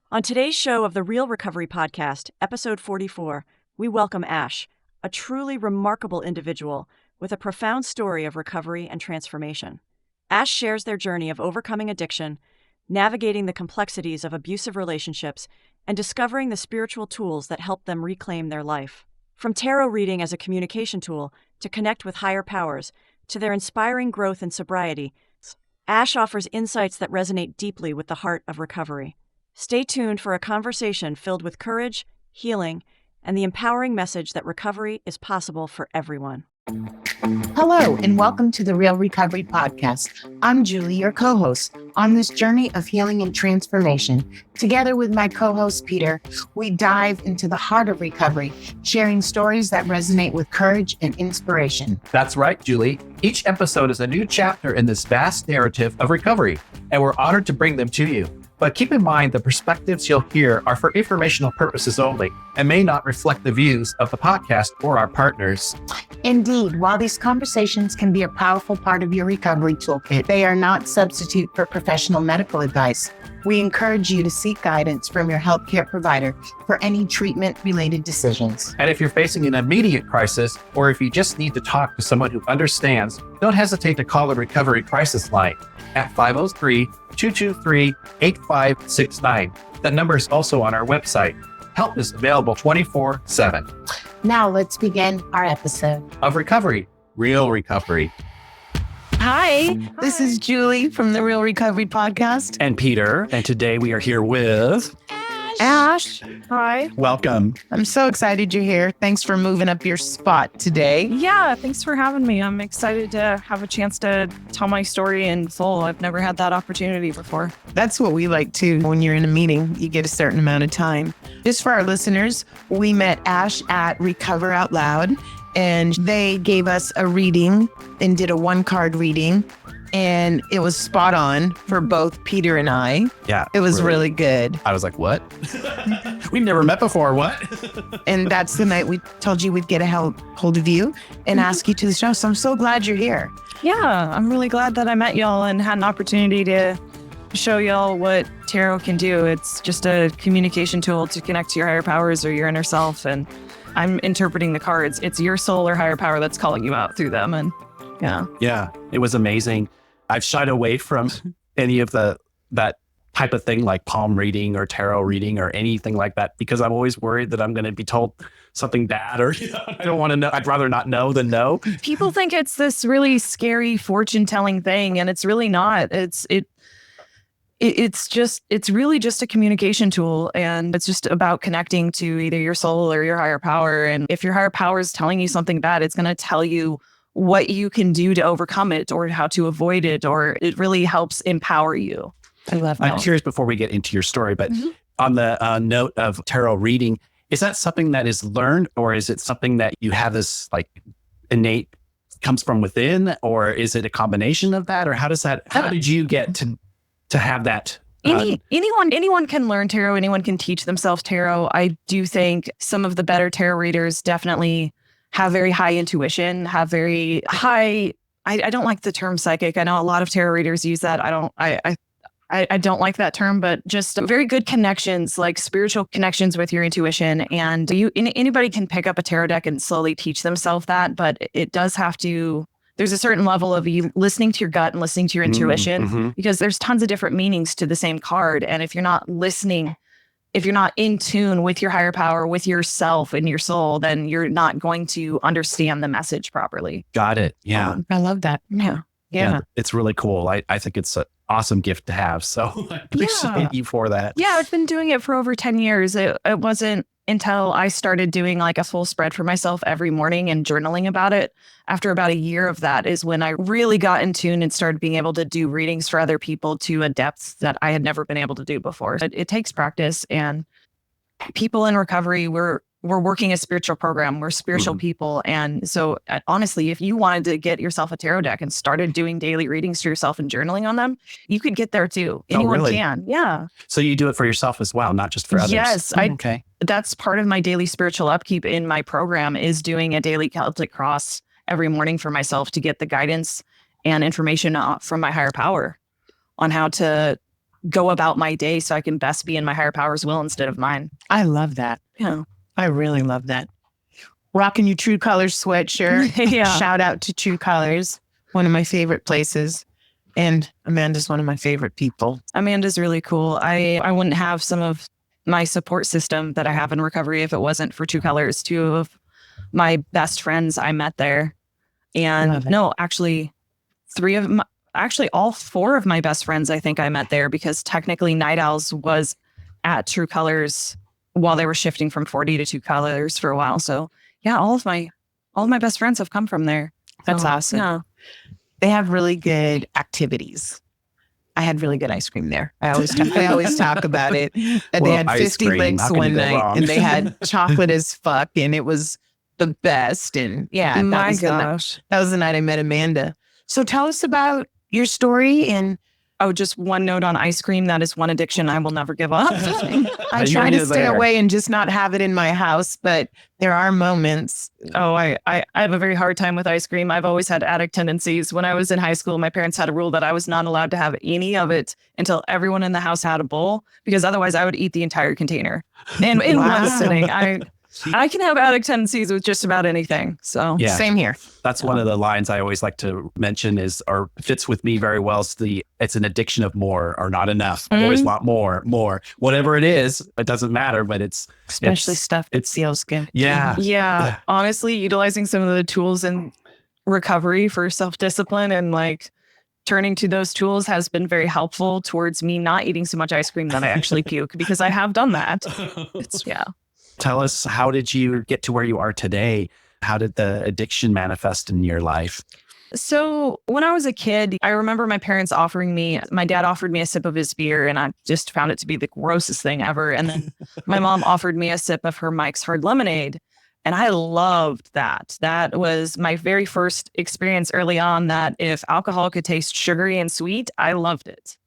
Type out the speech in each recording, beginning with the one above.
On today's show of the Real Recovery Podcast, episode 44, we welcome Ash, a truly remarkable individual with a profound story of recovery and transformation. Ash shares their journey of overcoming addiction, navigating the complexities of abusive relationships, and discovering the spiritual tools that help them reclaim their life. From tarot reading as a communication tool to connect with higher powers, to their inspiring growth in sobriety, Ash offers insights that resonate deeply with the heart of recovery. Stay tuned for a conversation filled with courage, healing, and the empowering message that recovery is possible for everyone. Hello, and welcome to the Real Recovery Podcast. I'm Julie, your co-host, on this journey of healing and transformation. Together with my co-host, Peter, we dive into the heart of recovery, sharing stories that resonate with courage and inspiration. That's right, Julie. Each episode is a new chapter in this vast narrative of recovery, and we're honored to bring them to you. But keep in mind, the perspectives you'll hear are for informational purposes only and may not reflect the views of the podcast or our partners. Indeed, while these conversations can be a powerful part of your recovery toolkit, they are not substitute for professional medical advice. We encourage you to seek guidance from your healthcare provider for any treatment-related decisions. And if you're facing an immediate crisis, or if you just need to talk to someone who understands, don't hesitate to call the Recovery Crisis Line at 503-223-8569. That number is also on our website. Help is available 24/7. Now let's begin our episode of Recovery, Real Recovery. Hi, this is Julie from the Real Recovery Podcast. And Peter, and today we are here with Ash. Hi. Welcome. I'm so excited you're here. Thanks for moving up your spot today. Yeah, thanks for having me. I'm excited to have a chance to tell my story in full. I've never had that opportunity before. That's what we like too. When you're in a meeting, you get a certain amount of time. Just for our listeners, we met Ash at Recover Out Loud, and they gave us a reading and did a 1-card reading. And it was spot on for both Peter and I. Yeah. It was really good. I was like, what? We've never met before. What? And that's the night we told you we'd get a hold of you and ask you to the show. So I'm so glad you're here. Yeah, I'm really glad that I met y'all and had an opportunity to show y'all what tarot can do. It's just a communication tool to connect to your higher powers or your inner self. And I'm interpreting the cards. It's your soul or higher power that's calling you out through them. And yeah, it was amazing. I've shied away from any of that type of thing like palm reading or tarot reading or anything like that because I'm always worried that I'm going to be told something bad or I don't want to know. I'd rather not know than know. People think it's this really scary fortune telling thing, and it's really not. It's really just a communication tool, and it's just about connecting to either your soul or your higher power. And if your higher power is telling you something bad, it's going to tell you what you can do to overcome it or how to avoid it, or it really helps empower you. I love that. I'm curious before we get into your story, but on the note of tarot reading, is that something that is learned, or is it something that you have this like innate comes from within, or is it a combination of that, or how did you get to have that? Anyone can learn tarot. Anyone can teach themselves tarot. I do think some of the better tarot readers definitely have very high intuition, have very high, I don't like the term psychic. I know a lot of tarot readers use that. I don't like that term, but just very good connections, like spiritual connections with your intuition. And anybody can pick up a tarot deck and slowly teach themselves that, but it does have to, there's a certain level of you listening to your gut and listening to your intuition, because there's tons of different meanings to the same card. And if you're not listening, if you're not in tune with your higher power, with yourself and your soul, then you're not going to understand the message properly. Got it. Yeah. I love that. Yeah. It's really cool. I think it's an awesome gift to have. So I appreciate you for that. Yeah. I've been doing it for over 10 years. It wasn't until I started doing like a full spread for myself every morning and journaling about it. After about a year of that is when I really got in tune and started being able to do readings for other people to a depth that I had never been able to do before. It takes practice, and people in recovery, we're working a spiritual program. We're spiritual people. And so honestly, if you wanted to get yourself a tarot deck and started doing daily readings to yourself and journaling on them, you could get there too. Anyone can. Yeah. So you do it for yourself as well, not just for others. Yes. Okay. That's part of my daily spiritual upkeep in my program, is doing a daily Celtic cross every morning for myself to get the guidance and information from my higher power on how to go about my day so I can best be in my higher power's will instead of mine. I love that. Yeah. I really love that. Rocking your True Colors sweatshirt. Yeah. Shout out to True Colors, one of my favorite places. And Amanda's one of my favorite people. Amanda's really cool. I wouldn't have some of my support system that I have in recovery if it wasn't for True Colors. Two of my best friends I met there. And no, actually, all four of my best friends I think I met there, because technically Night Owls was at True Colors while they were shifting from 40 to True Colors for a while. So yeah, all of my best friends have come from there. That's So, awesome. Yeah. They have really good activities. I had really good ice cream there. I always talk about it. And they had 50 licks one night, and they had chocolate as fuck, and it was the best. And yeah, My that gosh. was the night I met Amanda. So tell us about your story. And Oh, just one note on ice cream. That is one addiction I will never give up. I try to stay away and just not have it in my house, but there are moments. Oh, I have a very hard time with ice cream. I've always had addict tendencies. When I was in high school, my parents had a rule that I was not allowed to have any of it until everyone in the house had a bowl, because otherwise I would eat the entire container. And in one sitting, I can have addict tendencies with just about anything. So Yeah. Same here. That's one of the lines I always like to mention or fits with me very well. It's an addiction of more or not enough. I always want more, whatever it is. It doesn't matter, but Especially stuff that feels good. Yeah. Honestly, utilizing some of the tools in recovery for self-discipline and like turning to those tools has been very helpful towards me not eating so much ice cream that I actually puke, because I have done that. Tell us, how did you get to where you are today? How did the addiction manifest in your life? So when I was a kid, I remember my dad offered me a sip of his beer, and I just found it to be the grossest thing ever. And then my mom offered me a sip of her Mike's Hard Lemonade. And I loved that. That was my very first experience early on, that if alcohol could taste sugary and sweet, I loved it.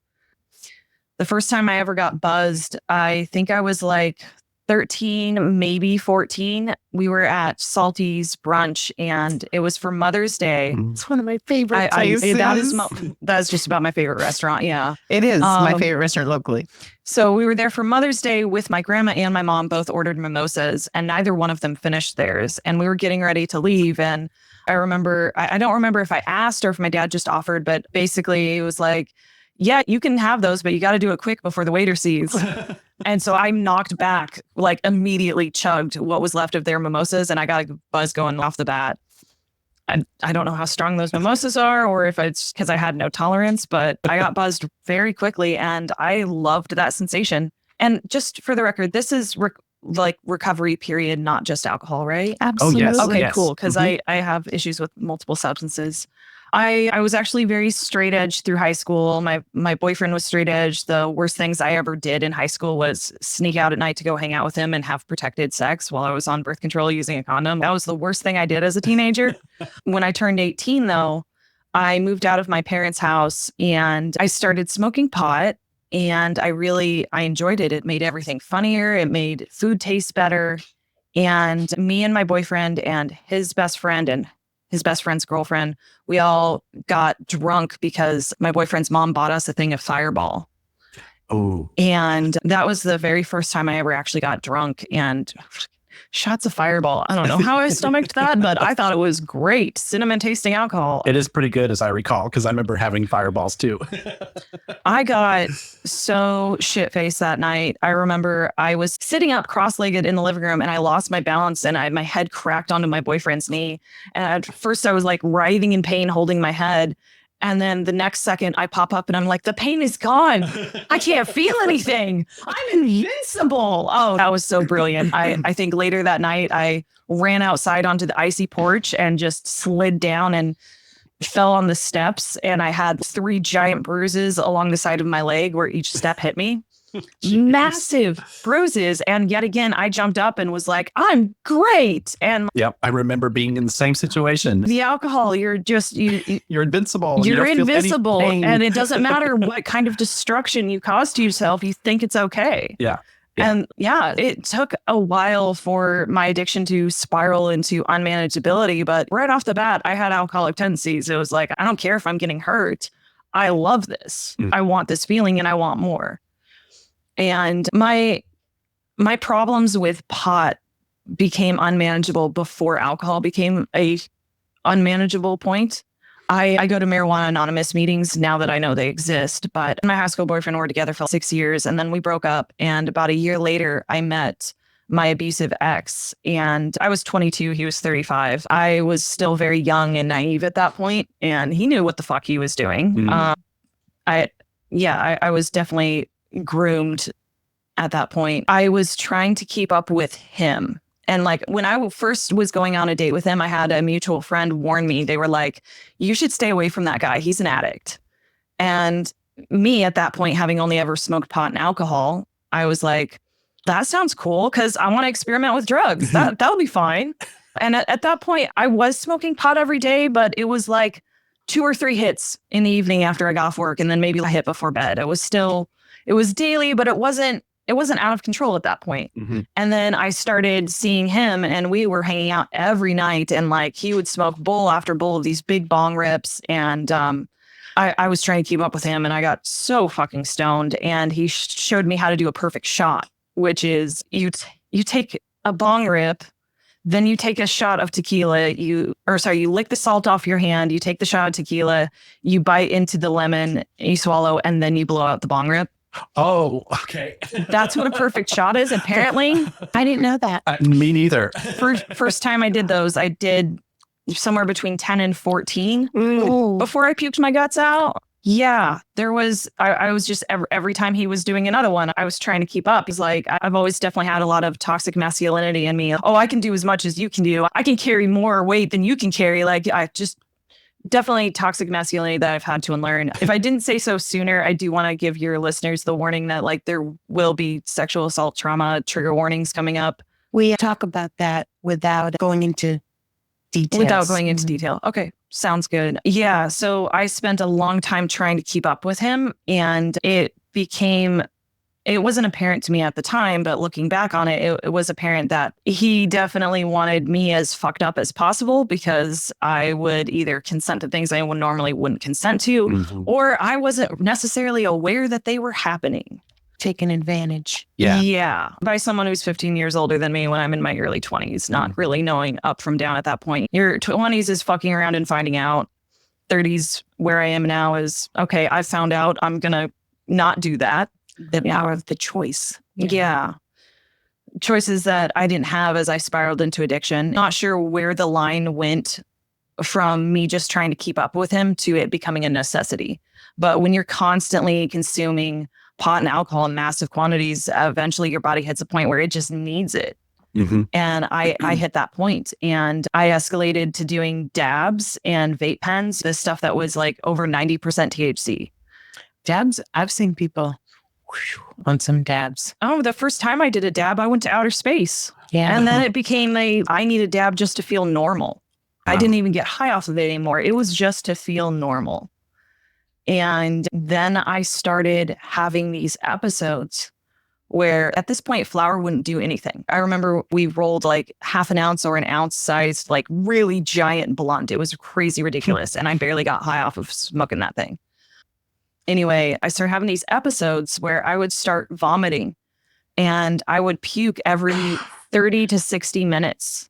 The first time I ever got buzzed, I think I was like 13, maybe 14. We were at Salty's brunch, and it was for Mother's Day. It's one of my favorite places. That is just about my favorite restaurant. Yeah. It is my favorite restaurant locally. So we were there for Mother's Day with my grandma, and my mom both ordered mimosas, and neither one of them finished theirs. And we were getting ready to leave. And I remember, I don't remember if I asked or if my dad just offered, but basically it was like, yeah, you can have those, but you got to do it quick before the waiter sees. And so I knocked back, like immediately chugged what was left of their mimosas, and I got a buzz going off the bat. I don't know how strong those mimosas are, or if it's because I had no tolerance, but I got buzzed very quickly, and I loved that sensation. And just for the record, this is recovery period, not just alcohol, right? Absolutely. Oh, yes. Okay, Yes. cool. Because I have issues with multiple substances. I was actually very straight edge through high school. My boyfriend was straight edge. The worst things I ever did in high school was sneak out at night to go hang out with him and have protected sex while I was on birth control using a condom. That was the worst thing I did as a teenager. When I turned 18, though, I moved out of my parents' house and I started smoking pot. And I enjoyed it. It made everything funnier. It made food taste better. And me and my boyfriend and his best friend and his best friend's girlfriend, we all got drunk because my boyfriend's mom bought us a thing of Fireball. Oh. And that was the very first time I ever actually got drunk. And shots of Fireball. I don't know how I stomached that, but I thought it was great. Cinnamon tasting alcohol. It is pretty good, as I recall, because I remember having Fireballs too. I got so shit-faced that night. I remember I was sitting up cross-legged in the living room, and I lost my balance, and my head cracked onto my boyfriend's knee. And at first I was like writhing in pain, holding my head. And then the next second I pop up and I'm like, the pain is gone. I can't feel anything. I'm invincible. Oh, that was so brilliant. I think later that night I ran outside onto the icy porch and just slid down and fell on the steps. And I had 3 giant bruises along the side of my leg where each step hit me. Massive bruises. And yet again, I jumped up and was like, I'm great. And Yep. I remember being in the same situation. the alcohol, you're invincible. You You're don't feel any invincible. pain. And it doesn't matter what kind of destruction you cause to yourself, you think it's okay. Yeah. And yeah, it took a while for my addiction to spiral into unmanageability. But right off the bat, I had alcoholic tendencies. It was like, I don't care if I'm getting hurt. I love this. I want this feeling and I want more. And my problems with pot became unmanageable before alcohol became a unmanageable point. I go to Marijuana Anonymous meetings now that I know they exist, but my high school boyfriend were together for 6 years and then we broke up. And about a year later, I met my abusive ex and I was 22, he was 35. I was still very young and naive at that point, and he knew what the fuck he was doing. I was definitely groomed at that point. I was trying to keep up with him. And like when I first was going on a date with him, I had a mutual friend warn me. They were like, you should stay away from that guy. He's an addict. And me at that point, having only ever smoked pot and alcohol, I was like, that sounds cool because I want to experiment with drugs. That'll be fine. And at that point, I was smoking pot every day, but it was like 2 or 3 hits in the evening after I got off work, and then maybe a hit before bed. It was daily, but it wasn't out of control at that point. And then I started seeing him and we were hanging out every night, and like he would smoke bowl after bowl of these big bong rips. And I was trying to keep up with him, and I got so fucking stoned, and he showed me how to do a perfect shot, which is you take a bong rip, then you take a shot of tequila, you lick the salt off your hand, you take the shot of tequila, you bite into the lemon, you swallow, and then you blow out the bong rip. Oh, okay. That's what a perfect shot is, apparently. I didn't know that. Me neither. First time I did those, I did somewhere between 10 and 14 before I puked my guts out. Yeah, there was, I was just, every time he was doing another one, I was trying to keep up. He's like, I've always definitely had a lot of toxic masculinity in me. Oh, I can do as much as you can do. I can carry more weight than you can carry. Like, I just, definitely toxic masculinity that I've had to unlearn. If I didn't say so sooner, I do want to give your listeners the warning that like there will be sexual assault trauma trigger warnings coming up. We talk about that without going into detail. Okay. Sounds good. Yeah. So I spent a long time trying to keep up with him, and it wasn't apparent to me at the time, but looking back on it, it was apparent that he definitely wanted me as fucked up as possible because I would either consent to things I normally wouldn't consent to, or I wasn't necessarily aware that they were happening. Taken advantage. Yeah. By someone who's 15 years older than me when I'm in my early 20s, not really knowing up from down at that point. Your 20s is fucking around and finding out. 30s, where I am now, is, okay, I found out, I'm going to not do that. The power of the choice. Yeah. Choices that I didn't have as I spiraled into addiction. Not sure where the line went from me just trying to keep up with him to it becoming a necessity. But when you're constantly consuming pot and alcohol in massive quantities, eventually your body hits a point where it just needs it. And I hit that point, and I escalated to doing dabs and vape pens, the stuff that was like over 90% THC. Dabs, I've seen people on some dabs. Oh, the first time I did a dab, I went to outer space. Yeah. And then it became I need a dab just to feel normal. I didn't even get high off of it anymore. It was just to feel normal. And then I started having these episodes where at this point, flour wouldn't do anything. I remember we rolled like half an ounce or an ounce sized, like really giant blunt. It was crazy ridiculous. And I barely got high off of smoking that thing. Anyway, I started having these episodes where I would start vomiting and I would puke every 30 to 60 minutes.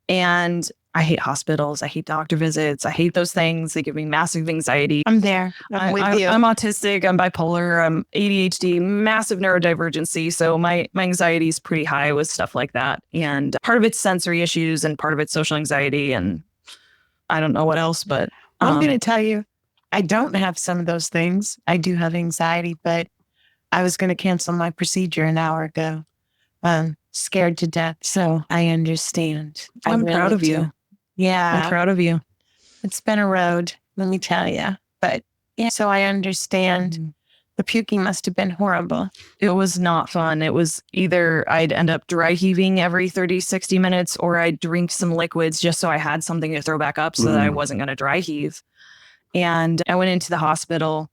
And I hate hospitals. I hate doctor visits. I hate those things. They give me massive anxiety. I'm there. I'm with you. I'm autistic. I'm bipolar. I'm ADHD, massive neurodivergency. So my anxiety is pretty high with stuff like that. And part of it's sensory issues and part of it's social anxiety. And I don't know what else, but I'm going to tell you, I don't have some of those things. I do have anxiety, but I was going to cancel my procedure an hour ago. Scared to death. So I understand. I'm proud of you. Yeah. I'm proud of you. It's been a road, let me tell you. But yeah, so I understand. The puking must have been horrible. It was not fun. It was either I'd end up dry heaving every 30, 60 minutes, or I'd drink some liquids just so I had something to throw back up so that I wasn't going to dry heave. And I went into the hospital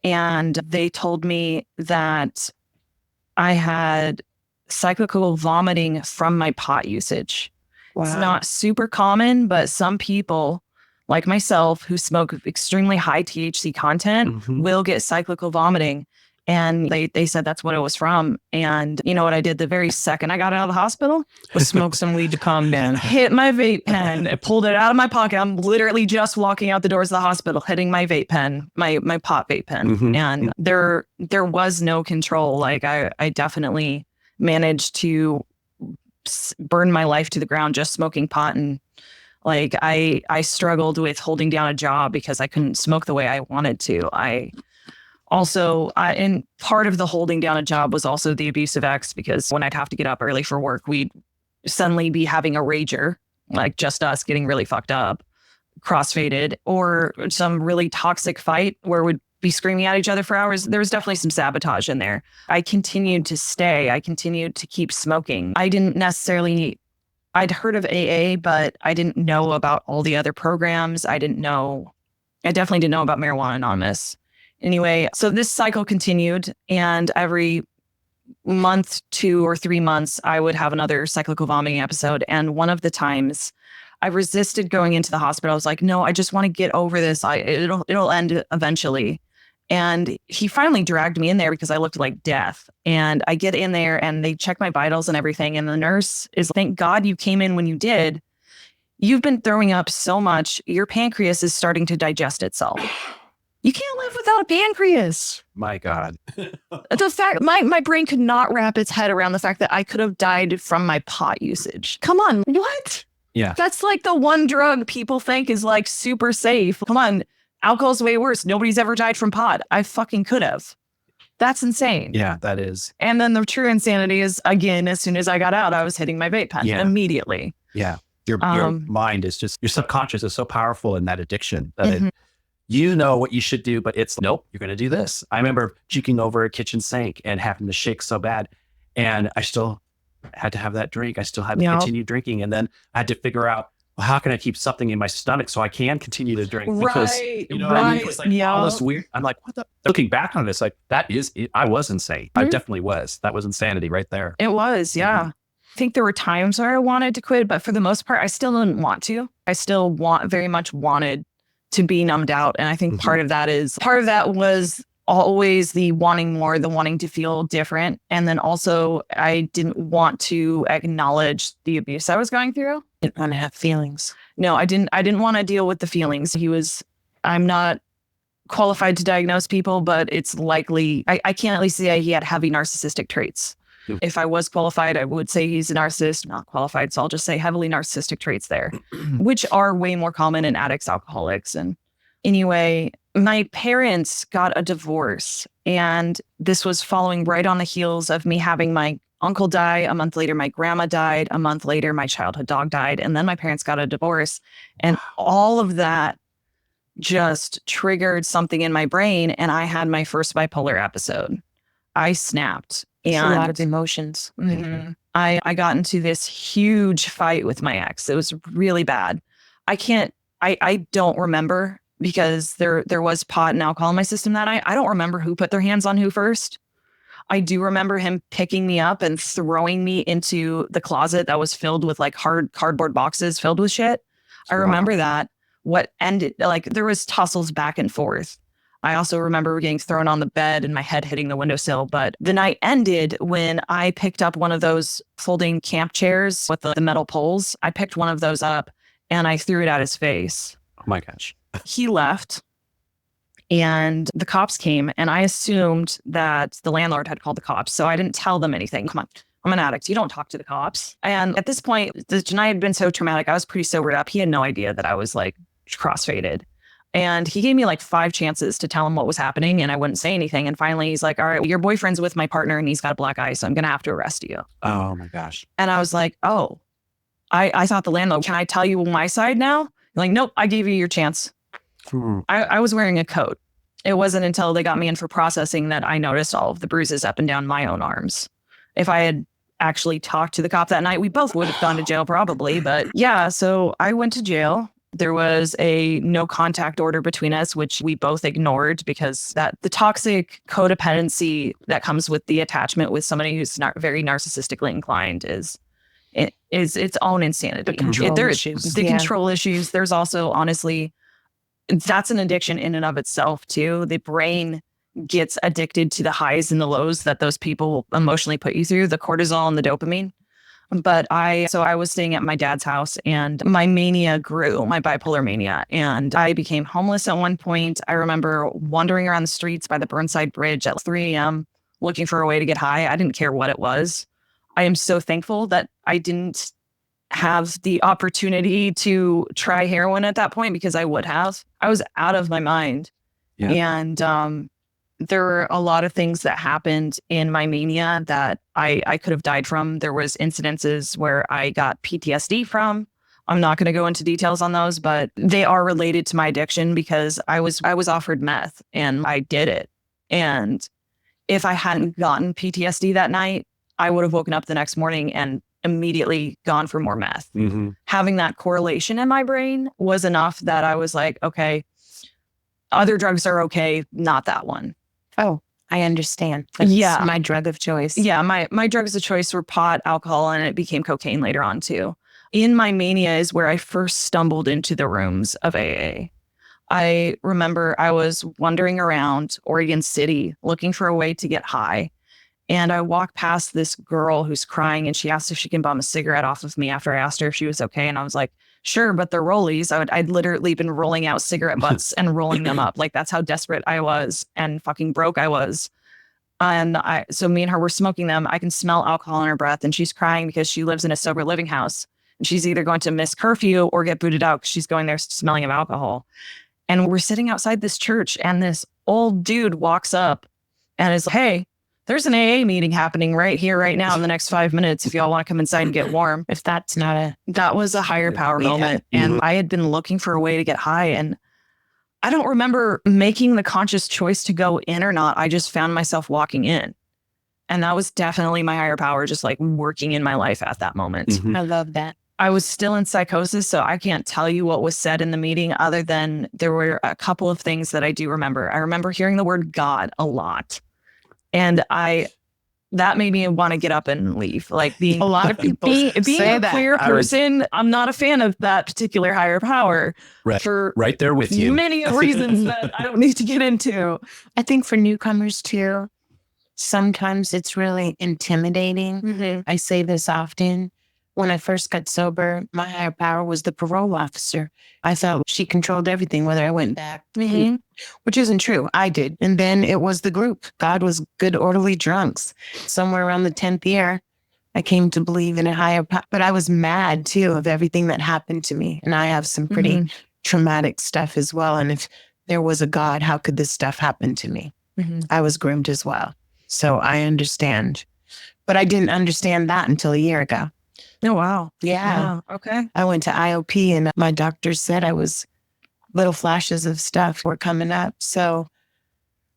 and they told me that I had cyclical vomiting from my pot usage. Wow. It's not super common, but some people like myself, who smoke extremely high THC content, will get cyclical vomiting. And they said that's what it was from. And you know what I did the very second I got out of the hospital? Was smoke some weed to calm down. Hit my vape pen, pulled it out of my pocket. I'm literally just walking out the doors of the hospital, hitting my vape pen, my pot vape pen. And there was no control. Like I definitely managed to burn my life to the ground just smoking pot. And like I struggled with holding down a job because I couldn't smoke the way I wanted to. And part of the holding down a job was also the abusive ex, because when I'd have to get up early for work, we'd suddenly be having a rager, like just us getting really fucked up, crossfaded, or some really toxic fight where we'd be screaming at each other for hours. There was definitely some sabotage in there. I continued to stay. I continued to keep smoking. I'd heard of AA, but I didn't know about all the other programs. I definitely didn't know about Marijuana Anonymous. Anyway, so this cycle continued, and every month, 2 or 3 months, I would have another cyclical vomiting episode. And one of the times I resisted going into the hospital. I was like, no, I just want to get over this. It'll end eventually. And he finally dragged me in there because I looked like death. And I get in there and they check my vitals and everything. And the nurse is, thank God you came in when you did. You've been throwing up so much. Your pancreas is starting to digest itself. You can't live without a pancreas. My God. The fact my brain could not wrap its head around the fact that I could have died from my pot usage. Come on. What? Yeah. That's like the one drug people think is like super safe. Come on. Alcohol's way worse. Nobody's ever died from pot. I fucking could have. That's insane. Yeah, that is. And then the true insanity is, again, as soon as I got out, I was hitting my vape pen immediately. Yeah. Your mind is just, your subconscious is so powerful in that addiction that you know what you should do, but it's nope, you're going to do this. I remember puking over a kitchen sink and having to shake so bad. And I still had to have that drink. I still had to continue drinking. And then I had to figure out, well, how can I keep something in my stomach so I can continue to drink? Because, you know what I mean? It was like all this weird. I'm like, what the? Looking back on this, like, that is, I was insane. I definitely was. That was insanity right there. It was, yeah. I think there were times where I wanted to quit, but for the most part, I still didn't want to. I still very much wanted to be numbed out. And I think part of that was always the wanting more, the wanting to feel different. And then also I didn't want to acknowledge the abuse I was going through. Didn't want to have feelings. No, I didn't want to deal with the feelings. I'm not qualified to diagnose people, but it's likely, I can't at least say he had heavy narcissistic traits. If I was qualified, I would say he's a narcissist. Not qualified, so I'll just say heavily narcissistic traits there, which are way more common in addicts, alcoholics. And anyway, my parents got a divorce, and this was following right on the heels of me having my uncle die. A month later, my grandma died. A month later, my childhood dog died. And then my parents got a divorce. And all of that just triggered something in my brain, and I had my first bipolar episode. I snapped. And a lot of emotions. I got into this huge fight with my ex. It was really bad. I don't remember, because there was pot and alcohol in my system that night. I don't remember who put their hands on who first. I do remember him picking me up and throwing me into the closet that was filled with like hard cardboard boxes filled with shit. I remember that. What ended, like, there was tussles back and forth. I also remember getting thrown on the bed and my head hitting the windowsill. But the night ended when I picked up one of those folding camp chairs with the metal poles. I picked one of those up and I threw it at his face. Oh my gosh. He left and the cops came, and I assumed that the landlord had called the cops. So I didn't tell them anything. Come on, I'm an addict. You don't talk to the cops. And at this point, the night had been so traumatic. I was pretty sobered up. He had no idea that I was like crossfaded. And he gave me like 5 chances to tell him what was happening, and I wouldn't say anything. And finally, he's like, all right, your boyfriend's with my partner and he's got a black eye, so I'm going to have to arrest you. Oh my gosh. And I was like, oh, I thought the landlord, can I tell you my side now? You're like, nope, I gave you your chance. I was wearing a coat. It wasn't until they got me in for processing that I noticed all of the bruises up and down my own arms. If I had actually talked to the cop that night, we both would have gone to jail probably. But yeah, so I went to jail. There was a no contact order between us, which we both ignored, because the toxic codependency that comes with the attachment with somebody who's not very narcissistically inclined is is its own insanity. The control issues. There's also, honestly, that's an addiction in and of itself too. The brain gets addicted to the highs and the lows that those people emotionally put you through, the cortisol and the dopamine. But I was staying at my dad's house, and my mania grew, my bipolar mania, and I became homeless at one point. I remember wandering around the streets by the Burnside Bridge at 3 a.m. looking for a way to get high. I didn't care what it was. I am so thankful that I didn't have the opportunity to try heroin at that point, because I would have. I was out of my mind. Yeah. And there were a lot of things that happened in my mania that I could have died from. There was incidences where I got PTSD from. I'm not going to go into details on those, but they are related to my addiction, because I was offered meth and I did it. And if I hadn't gotten PTSD that night, I would have woken up the next morning and immediately gone for more meth. Mm-hmm. Having that correlation in my brain was enough that I was like, okay, other drugs are okay, not that one. Oh, I understand. That's my drug of choice. Yeah, my drugs of choice were pot, alcohol, and it became cocaine later on too. In my mania is where I first stumbled into the rooms of AA. I remember I was wandering around Oregon City looking for a way to get high. And I walked past this girl who's crying, and she asked if she can bum a cigarette off of me after I asked her if she was okay. And I was like, sure, but they're rollies. I'd literally been rolling out cigarette butts and rolling them up. Like, that's how desperate I was and fucking broke I was. And so me and her were smoking them. I can smell alcohol in her breath, and she's crying because she lives in a sober living house. And she's either going to miss curfew or get booted out because she's going there smelling of alcohol. And we're sitting outside this church, and this old dude walks up and is like, hey, there's an AA meeting happening right here, right now in the next 5 minutes if y'all want to come inside and get warm. If that's not that was a higher power moment. And I had been looking for a way to get high, and I don't remember making the conscious choice to go in or not. I just found myself walking in. And that was definitely my higher power, just like working in my life at that moment. Mm-hmm. I love that. I was still in psychosis, so I can't tell you what was said in the meeting, other than there were a couple of things that I do remember. I remember hearing the word God a lot. And that made me want to get up and leave. Like, being a lot of people being say a that. queer person, I'm not a fan of that particular higher power. Right. For right there with you. Many reasons that I don't need to get into. I think for newcomers too, sometimes it's really intimidating. Mm-hmm. I say this often. When I first got sober, my higher power was the parole officer. I thought she controlled everything, whether I went back, which isn't true. I did. And then it was the group. God was good, orderly drunks. Somewhere around the 10th year, I came to believe in a higher power. But I was mad, too, of everything that happened to me. And I have some pretty traumatic stuff as well. And if there was a God, how could this stuff happen to me? Mm-hmm. I was groomed as well. So I understand. But I didn't understand that until a year ago. Oh, wow. Yeah. Wow. Okay. I went to IOP, and my doctor said little flashes of stuff were coming up. So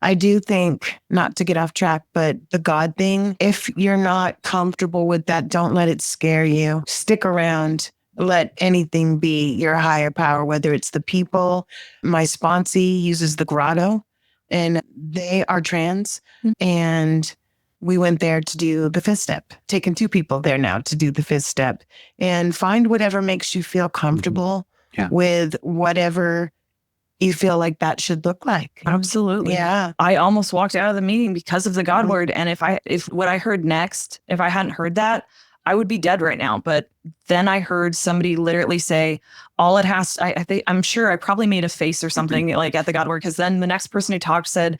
I do think, not to get off track, but the God thing, if you're not comfortable with that, don't let it scare you. Stick around. Let anything be your higher power, whether it's the people. My sponsee uses the grotto, and they are trans. And we went there to do the 5th step, taking 2 people there now to do the 5th step, and find whatever makes you feel comfortable with whatever you feel like that should look like. Absolutely. Yeah. I almost walked out of the meeting because of the God word. And if what I heard next, if I hadn't heard that, I would be dead right now. But then I heard somebody literally say, all it has, I'm sure I probably made a face or something like at the God word. Because then the next person who talked said,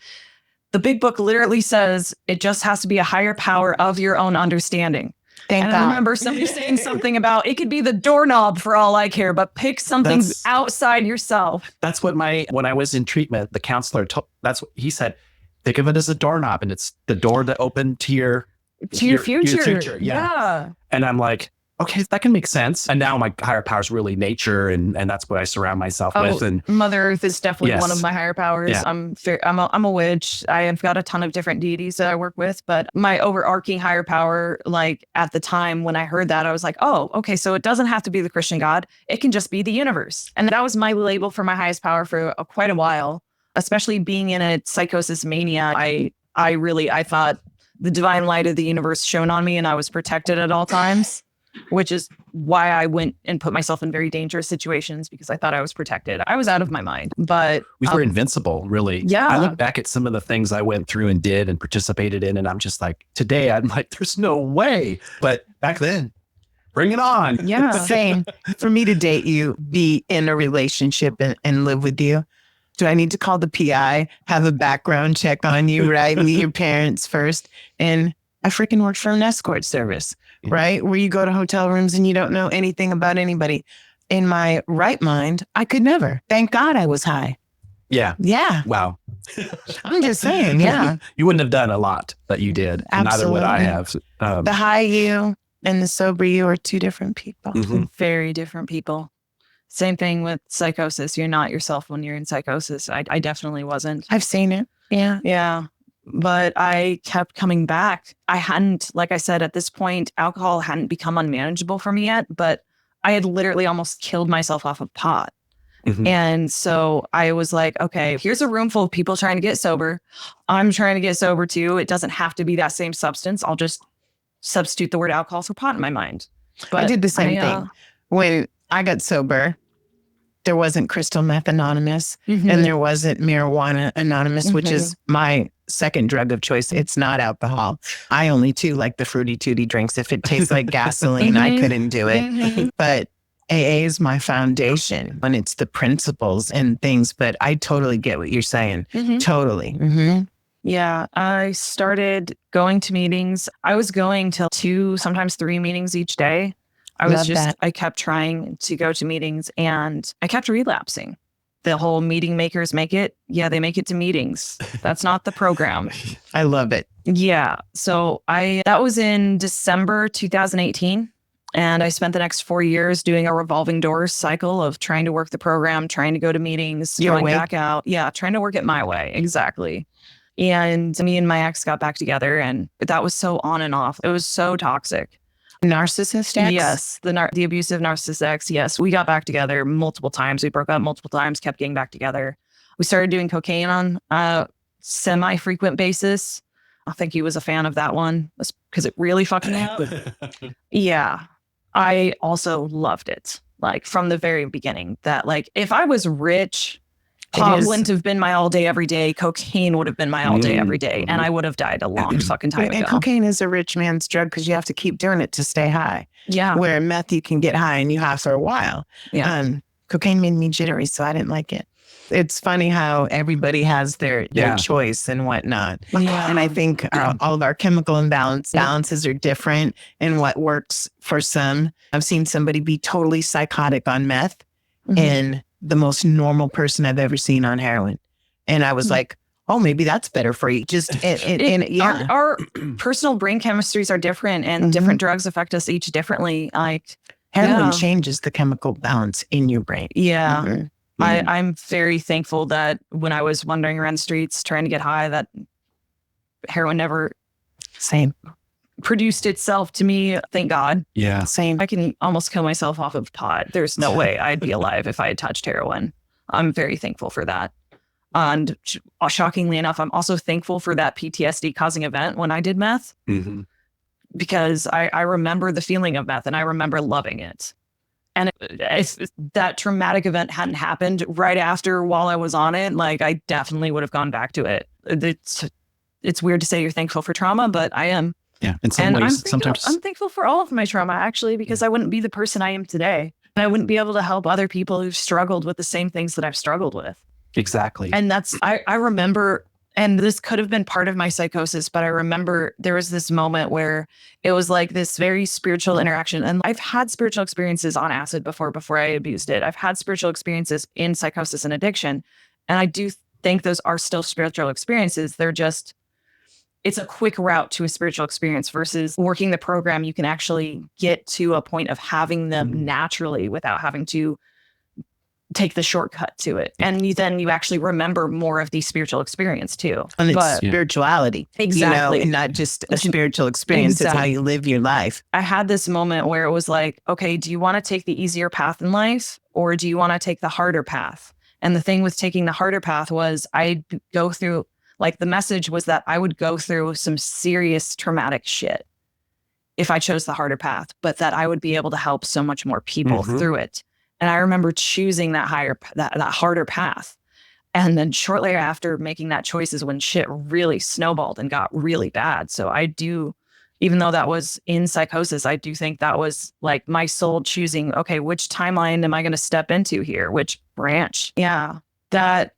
the big book literally says it just has to be a higher power of your own understanding. Thank God. I remember somebody saying something about it could be the doorknob for all I care, but pick something outside yourself. That's what when I was in treatment, the counselor that's what he said. Think of it as a doorknob, and it's the door to open to your future. Yeah. And I'm like, okay, that can make sense. And now my higher power is really nature, and that's what I surround myself with. And Mother Earth is definitely one of my higher powers. Yeah. I'm a witch. I have got a ton of different deities that I work with, but my overarching higher power, like at the time when I heard that, I was like, oh, okay, so it doesn't have to be the Christian God. It can just be the universe. And that was my label for my highest power for quite a while, especially being in a psychosis mania. I thought the divine light of the universe shone on me, and I was protected at all times. which is why I went and put myself in very dangerous situations because I thought I was protected. I was out of my mind, but We were invincible, really. Yeah. I look back at some of the things I went through and did and participated in, and I'm just like, today, I'm like, there's no way. But back then, bring it on. yeah. Same. For me to date you, be in a relationship and live with you, do I need to call the PI, have a background check on you, right? Meet your parents first. And I freaking worked for an escort service, right? Where you go to hotel rooms and you don't know anything about anybody. In my right mind, I could never. Thank God I was high. Yeah. Yeah. Wow. I'm just saying, yeah. You wouldn't have done a lot that you did. And neither would I have. The high you and the sober you are two different people. Very different people. Same thing with psychosis. You're not yourself when you're in psychosis. I definitely wasn't. I've seen it. Yeah. Yeah. But I kept coming back. I hadn't, like I said, at this point, alcohol hadn't become unmanageable for me yet, but I had literally almost killed myself off of pot. And so I was like, okay, here's a room full of people trying to get sober. I'm trying to get sober too. It doesn't have to be that same substance. I'll just substitute the word alcohol for pot in my mind. But I did the same thing. When I got sober, there wasn't crystal meth anonymous and there wasn't marijuana anonymous, which is my second drug of choice. It's not alcohol. I only too like the fruity tooty drinks. If it tastes like gasoline, I couldn't do it. But AA is my foundation and it's the principles and things. But I totally get what you're saying. Totally. Yeah, I started going to meetings. I was going to 2, sometimes 3 meetings each day. I kept trying to go to meetings and I kept relapsing. The whole meeting makers make it. Yeah, they make it to meetings. That's not the program. I love it. Yeah. So that was in December 2018. And I spent the next 4 years doing a revolving doors cycle of trying to work the program, trying to go to meetings, going back out. Yeah, trying to work it my way. Exactly. And me and my ex got back together and that was so on and off. It was so toxic. Narcissist ex? Yes, the abusive narcissist ex. Yes, we got back together multiple times. We broke up multiple times, kept getting back together. We started doing cocaine on a semi-frequent basis. I think he was a fan of that one because it really fucked me up. Yeah, I also loved it. Like from the very beginning that like if I was rich, pot wouldn't have been my all day every day. Cocaine would have been my all day every day. And I would have died a long fucking time ago. And cocaine is a rich man's drug because you have to keep doing it to stay high. Yeah. Where meth, you can get high and you have for a while. Yeah. Cocaine made me jittery, so I didn't like it. It's funny how everybody has their choice and whatnot. Yeah. And I think all of our chemical balances are different and what works for some. I've seen somebody be totally psychotic on meth and the most normal person I've ever seen on heroin. And I was like, oh, maybe that's better for you. Just, our personal brain chemistries are different and different drugs affect us each differently. Like heroin changes the chemical balance in your brain. Yeah. I'm very thankful that when I was wandering around the streets trying to get high, that heroin never produced itself to me. Thank God. Yeah. Same. I can almost kill myself off of pot. There's no way I'd be alive if I had touched heroin. I'm very thankful for that. And shockingly enough, I'm also thankful for that PTSD causing event when I did meth because I remember the feeling of meth and I remember loving it. And if that traumatic event hadn't happened right after while I was on it, like I definitely would have gone back to it. It's weird to say you're thankful for trauma, but I am. Yeah, in some ways, sometimes I'm thankful for all of my trauma, actually, because I wouldn't be the person I am today. And I wouldn't be able to help other people who've struggled with the same things that I've struggled with. Exactly. And I remember, and this could have been part of my psychosis, but I remember there was this moment where it was like this very spiritual interaction. And I've had spiritual experiences on acid before I abused it. I've had spiritual experiences in psychosis and addiction. And I do think those are still spiritual experiences. They're just, it's a quick route to a spiritual experience versus working the program. You can actually get to a point of having them naturally without having to take the shortcut to it. And then you actually remember more of the spiritual experience too. And it's spirituality. Exactly. And not just a spiritual experience. It's how you live your life. I had this moment where it was like, okay, do you want to take the easier path in life or do you want to take the harder path? And the thing with taking the harder path was I'd go through, like the message was that I would go through some serious traumatic shit if I chose the harder path, but that I would be able to help so much more people through it. And I remember choosing that harder path. And then shortly after making that choice is when shit really snowballed and got really bad. So I do, even though that was in psychosis, I do think that was like my soul choosing, okay, which timeline am I going to step into here? Which branch? Yeah. That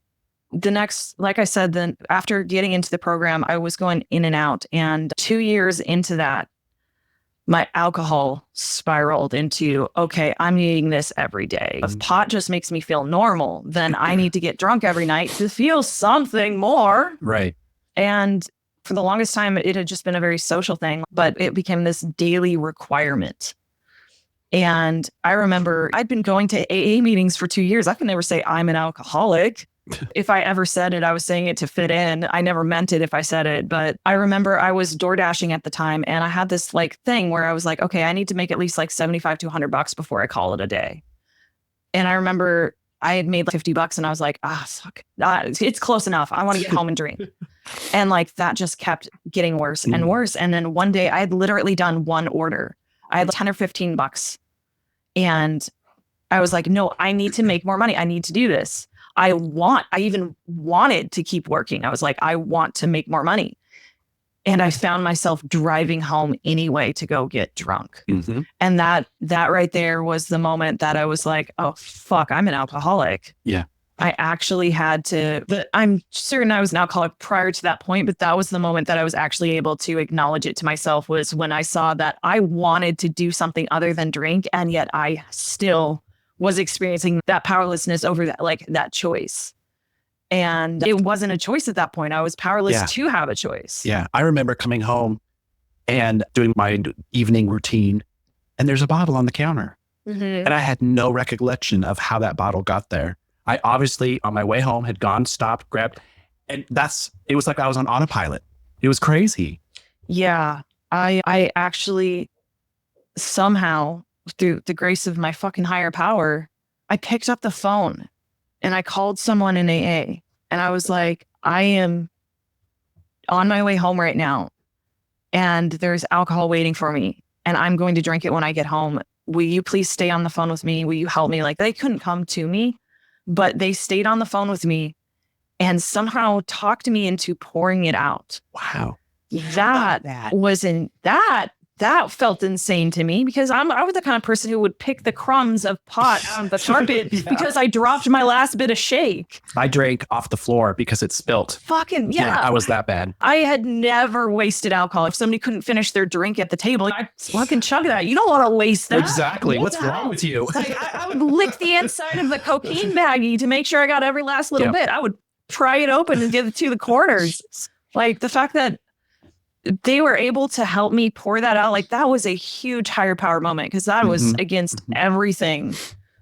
the next, like I said, then after getting into the program, I was going in and out. And 2 years into that, my alcohol spiraled into, okay, I'm eating this every day. If pot just makes me feel normal, then I need to get drunk every night to feel something more. Right. And for the longest time, it had just been a very social thing, but it became this daily requirement. And I remember I'd been going to AA meetings for 2 years. I could never say I'm an alcoholic. If I ever said it, I was saying it to fit in. I never meant it if I said it. But I remember I was door dashing at the time, and I had this like thing where I was like, okay, I need to make at least like $75 to $100 before I call it a day. And I remember I had made like $50 and I was like, fuck, it's close enough. I want to get home and drink. And like that just kept getting worse and worse. And then one day I had literally done one order. I had $10 or $15. And I was like, no, I need to make more money. I need to do this. I even wanted to keep working. I was like, I want to make more money. And I found myself driving home anyway to go get drunk. And that right there was the moment that I was like, oh, fuck, I'm an alcoholic. Yeah. I actually had to, I'm certain I was an alcoholic prior to that point, but that was the moment that I was actually able to acknowledge it to myself, was when I saw that I wanted to do something other than drink. And yet I still was experiencing that powerlessness over that choice. And it wasn't a choice at that point. I was powerless to have a choice. Yeah. I remember coming home and doing my evening routine, and there's a bottle on the counter. And I had no recollection of how that bottle got there. I obviously, on my way home, had gone, stopped, grabbed, and it was like I was on autopilot. It was crazy. Yeah. I actually somehow, through the grace of my fucking higher power, I picked up the phone and I called someone in AA, and I was like, I am on my way home right now, and there's alcohol waiting for me, and I'm going to drink it when I get home. Will you please stay on the phone with me? Will you help me? Like, they couldn't come to me, but they stayed on the phone with me and somehow talked me into pouring it out. Wow. That felt insane to me, because I was the kind of person who would pick the crumbs of pot on the carpet because I dropped my last bit of shake. I drank off the floor because it spilt. Fucking yeah. I was that bad. I had never wasted alcohol. If somebody couldn't finish their drink at the table, I'd fucking chug that. You don't want to waste that. Exactly. What's wrong with you? I would lick the inside of the cocaine baggie to make sure I got every last little bit. I would pry it open and get it to the corners. Like, the fact that they were able to help me pour that out, like, that was a huge higher power moment, because that was against everything.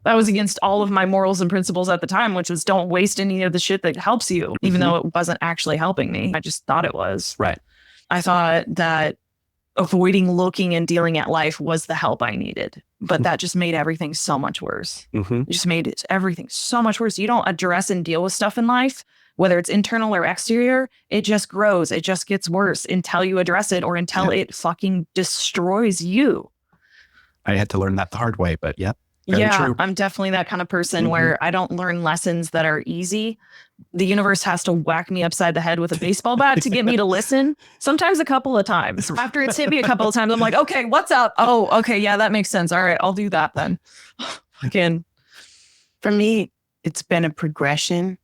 That was against all of my morals and principles at the time, which was don't waste any of the shit that helps you, even though it wasn't actually helping me. I just thought it was. Right. I thought that avoiding looking and dealing at life was the help I needed, but that just made everything so much worse. It just made everything so much worse. You don't address and deal with stuff in life, whether it's internal or exterior, it just grows. It just gets worse until you address it, or until it fucking destroys you. I had to learn that the hard way, but very true. I'm definitely that kind of person where I don't learn lessons that are easy. The universe has to whack me upside the head with a baseball bat to get me to listen. Sometimes a couple of times. After it's hit me a couple of times, I'm like, okay, what's up? Oh, okay. Yeah, that makes sense. All right, I'll do that then. Again. For me, it's been a progression.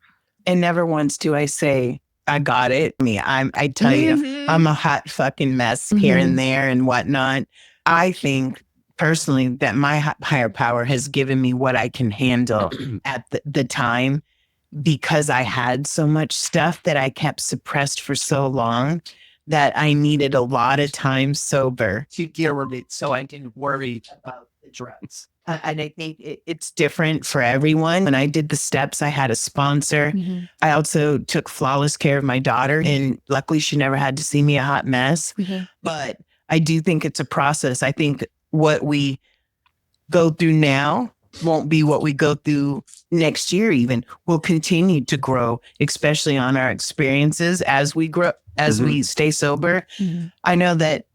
And never once do I say, I got it. I tell you, I'm a hot fucking mess here and there and whatnot. I think personally that my higher power has given me what I can handle at the time, because I had so much stuff that I kept suppressed for so long that I needed a lot of time sober to get rid of it, so I didn't worry about the drugs. And I think it's different for everyone. When I did the steps, I had a sponsor. I also took flawless care of my daughter, and luckily she never had to see me a hot mess. But I do think it's a process. I think what we go through now won't be what we go through next year even. We'll continue to grow, especially on our experiences as we grow, as we stay sober. I know that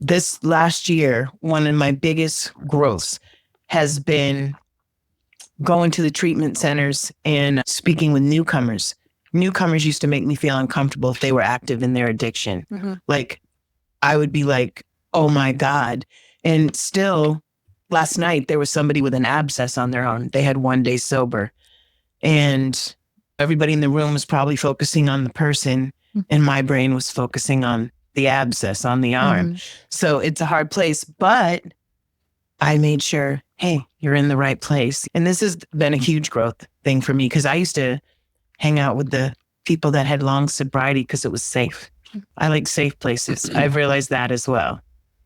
this last year, one of my biggest growths has been going to the treatment centers and speaking with newcomers. Newcomers used to make me feel uncomfortable if they were active in their addiction. Like, I would be like, oh my God. And still, last night, there was somebody with an abscess on their arm. They had 1 day sober. And everybody in the room was probably focusing on the person, and my brain was focusing on the abscess on the arm. So it's a hard place, but I made sure, hey, you're in the right place. And this has been a huge growth thing for me, because I used to hang out with the people that had long sobriety because it was safe. I like safe places. I've realized that as well.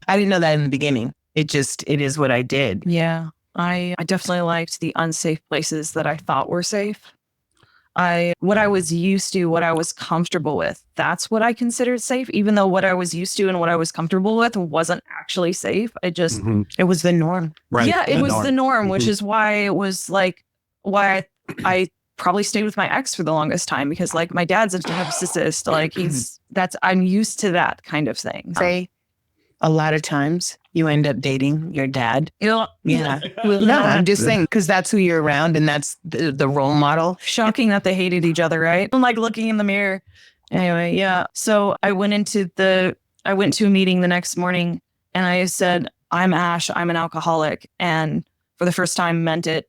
I didn't know that in the beginning. It is what I did. Yeah. I definitely liked the unsafe places that I thought were safe. What I was used to, what I was comfortable with, that's what I considered safe, even though what I was used to and what I was comfortable with wasn't actually safe. It just, it was the norm. Right. Yeah, it was the norm, which is why it was like, why I probably stayed with my ex for the longest time, because like my dad's a narcissist. Like I'm used to that kind of thing. Say, a lot of times you end up dating your dad. Yeah. No, I'm just saying, because that's who you're around and that's the role model. Shocking that they hated each other, right? I'm like looking in the mirror. Anyway, yeah. So I went to a meeting the next morning and I said, I'm Ash, I'm an alcoholic. And for the first time meant it.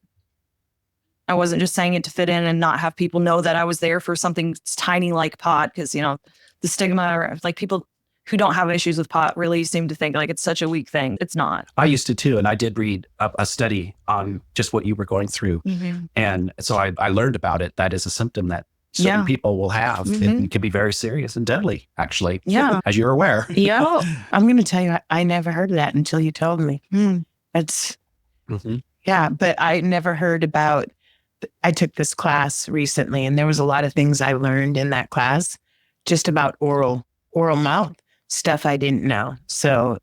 I wasn't just saying it to fit in and not have people know that I was there for something tiny like pot. Because, you know, the stigma, or like people who don't have issues with pot really seem to think like it's such a weak thing. It's not. I used to too. And I did read a study on just what you were going through. And so I learned about it. That is a symptom that certain people will have. It can be very serious and deadly, actually. Yeah. As you're aware. Yeah. I'm going to tell you, I never heard of that until you told me. It's, yeah, but I never heard about, I took this class recently and there was a lot of things I learned in that class just about oral mouth stuff I didn't know. So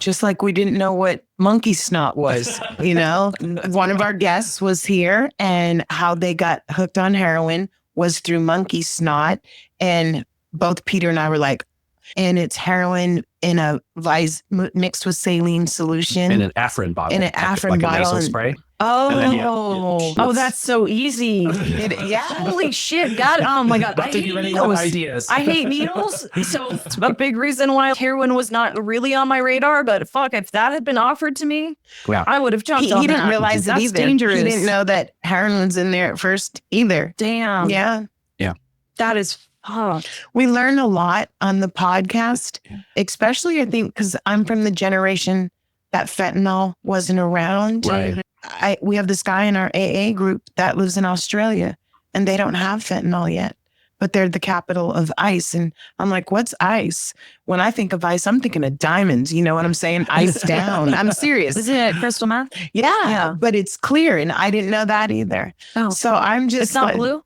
just like we didn't know what monkey snot was, you know, one of our guests was here and how they got hooked on heroin was through monkey snot. And both Peter and I were like, and it's heroin in a vise mixed with saline solution. In an Afrin bottle. In an Afrin bottle. A nasal spray. Oh, that's so easy. Holy shit. God. Oh my God. I hate needles. Ideas. I hate needles. So it's a big reason why heroin was not really on my radar. But fuck, if that had been offered to me, I would have jumped on He that. didn't realize it either. Dangerous. He didn't know that heroin was in there at first either. Damn. Yeah. That is We learn a lot on the podcast, especially I think because I'm from the generation that fentanyl wasn't around. Right. We have this guy in our AA group that lives in Australia and they don't have fentanyl yet, but they're the capital of ice. And I'm like, what's ice? When I think of ice, I'm thinking of diamonds. You know what I'm saying? Ice down. I'm serious. Is it crystal meth? Yeah, but it's clear. And I didn't know that either. Oh, so I'm just it's not blue?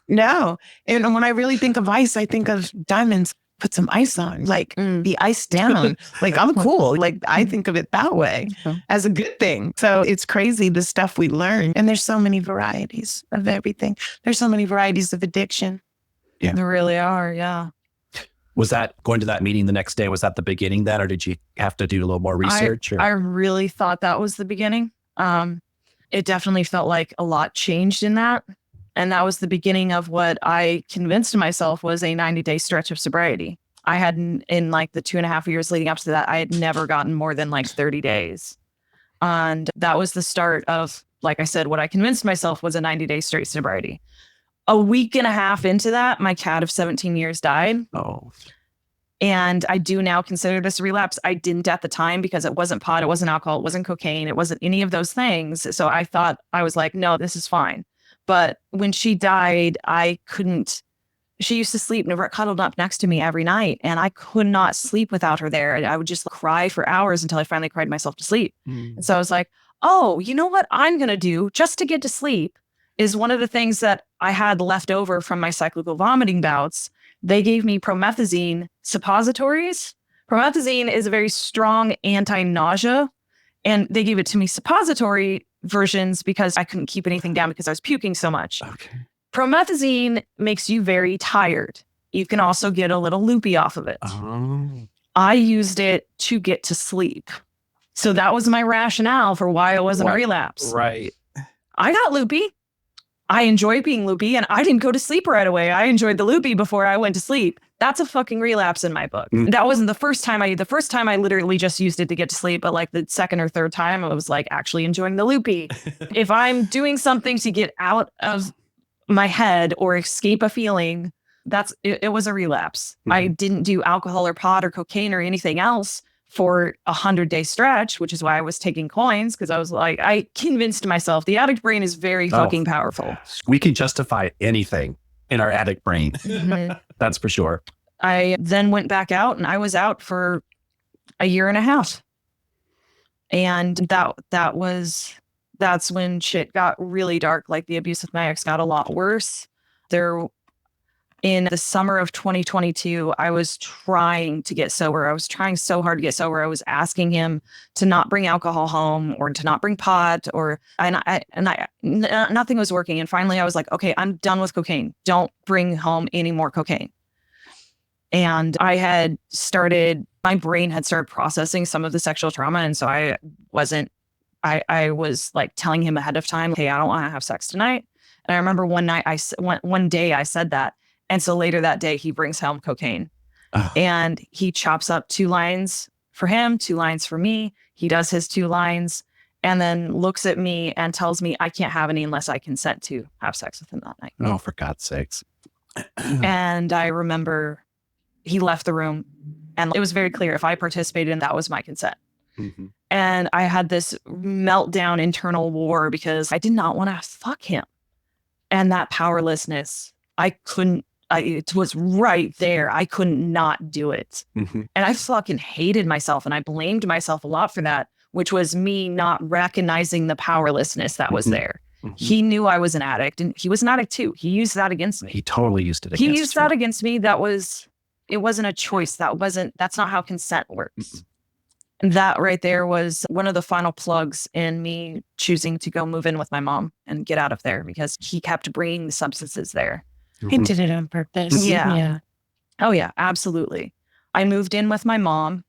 No. And when I really think of ice, I think of diamonds. Put some ice on, like be iced down. Like I'm cool. Like I think of it that way as a good thing. So it's crazy the stuff we learn. And there's so many varieties of everything. There's so many varieties of addiction. Yeah. There really are. Yeah. Was that going to that meeting the next day? Was that the beginning then, or did you have to do a little more research? I really thought that was the beginning. It definitely felt like a lot changed in that. And that was the beginning of what I convinced myself was a 90-day stretch of sobriety. I hadn't, in like the 2.5 years leading up to that, I had never gotten more than like 30 days. And that was the start of, like I said, what I convinced myself was a 90-day straight sobriety. A week and a half into that, my cat of 17 years died. Oh. And I do now consider this a relapse. I didn't at the time because it wasn't pot, it wasn't alcohol, it wasn't cocaine, it wasn't any of those things. So I thought, I was like, no, this is fine. But when she died, she used to sleep cuddled up next to me every night. And I could not sleep without her there. I would just cry for hours until I finally cried myself to sleep. And so I was like, oh, you know what I'm going to do just to get to sleep is one of the things that I had left over from my cyclical vomiting bouts. They gave me promethazine suppositories. Promethazine is a very strong anti-nausea. And they gave it to me suppository versions because I couldn't keep anything down because I was puking so much. Okay. Promethazine makes you very tired. You can also get a little loopy off of it. Oh. I used it to get to sleep. So that was my rationale for why it wasn't a relapse. Right. I got loopy. I enjoyed being loopy, and I didn't go to sleep right away. I enjoyed the loopy before I went to sleep. That's a fucking relapse in my book. That wasn't the first time the first time I literally just used it to get to sleep, but like the second or third time I was like actually enjoying the loopy. If I'm doing something to get out of my head or escape a feeling, it was a relapse. I didn't do alcohol or pot or cocaine or anything else for 100-day stretch, which is why I was taking coins, because I was like, I convinced myself the addict brain is very fucking powerful. We can justify anything in our addict brain. That's for sure. I then went back out, and I was out for a year and a half. And that's when shit got really dark. Like the abuse with my ex got a lot worse. In the summer of 2022, I was trying to get sober. I was trying so hard to get sober. I was asking him to not bring alcohol home or to not bring pot, nothing was working. And finally I was like, okay, I'm done with cocaine. Don't bring home any more cocaine. And my brain had started processing some of the sexual trauma. And so I was like telling him ahead of time, hey, I don't want to have sex tonight. And I remember one day I said that. And so later that day, he brings home cocaine and he chops up 2 lines for him, 2 lines for me. He does his 2 lines and then looks at me and tells me I can't have any unless I consent to have sex with him that night. Oh, for God's sakes. And I remember he left the room and it was very clear if I participated in that was my consent. And I had this meltdown internal war because I did not want to fuck him. And that powerlessness, it was right there. I couldn't not do it. And I fucking hated myself and I blamed myself a lot for that, which was me not recognizing the powerlessness that was there. He knew I was an addict and he was an addict too. He used that against me. He totally used it against you. He used that against me. It wasn't a choice. That's not how consent works. And that right there was one of the final plugs in me choosing to go move in with my mom and get out of there because he kept bringing the substances there. He did it on purpose. Yeah. Oh, yeah, absolutely. I moved in with my mom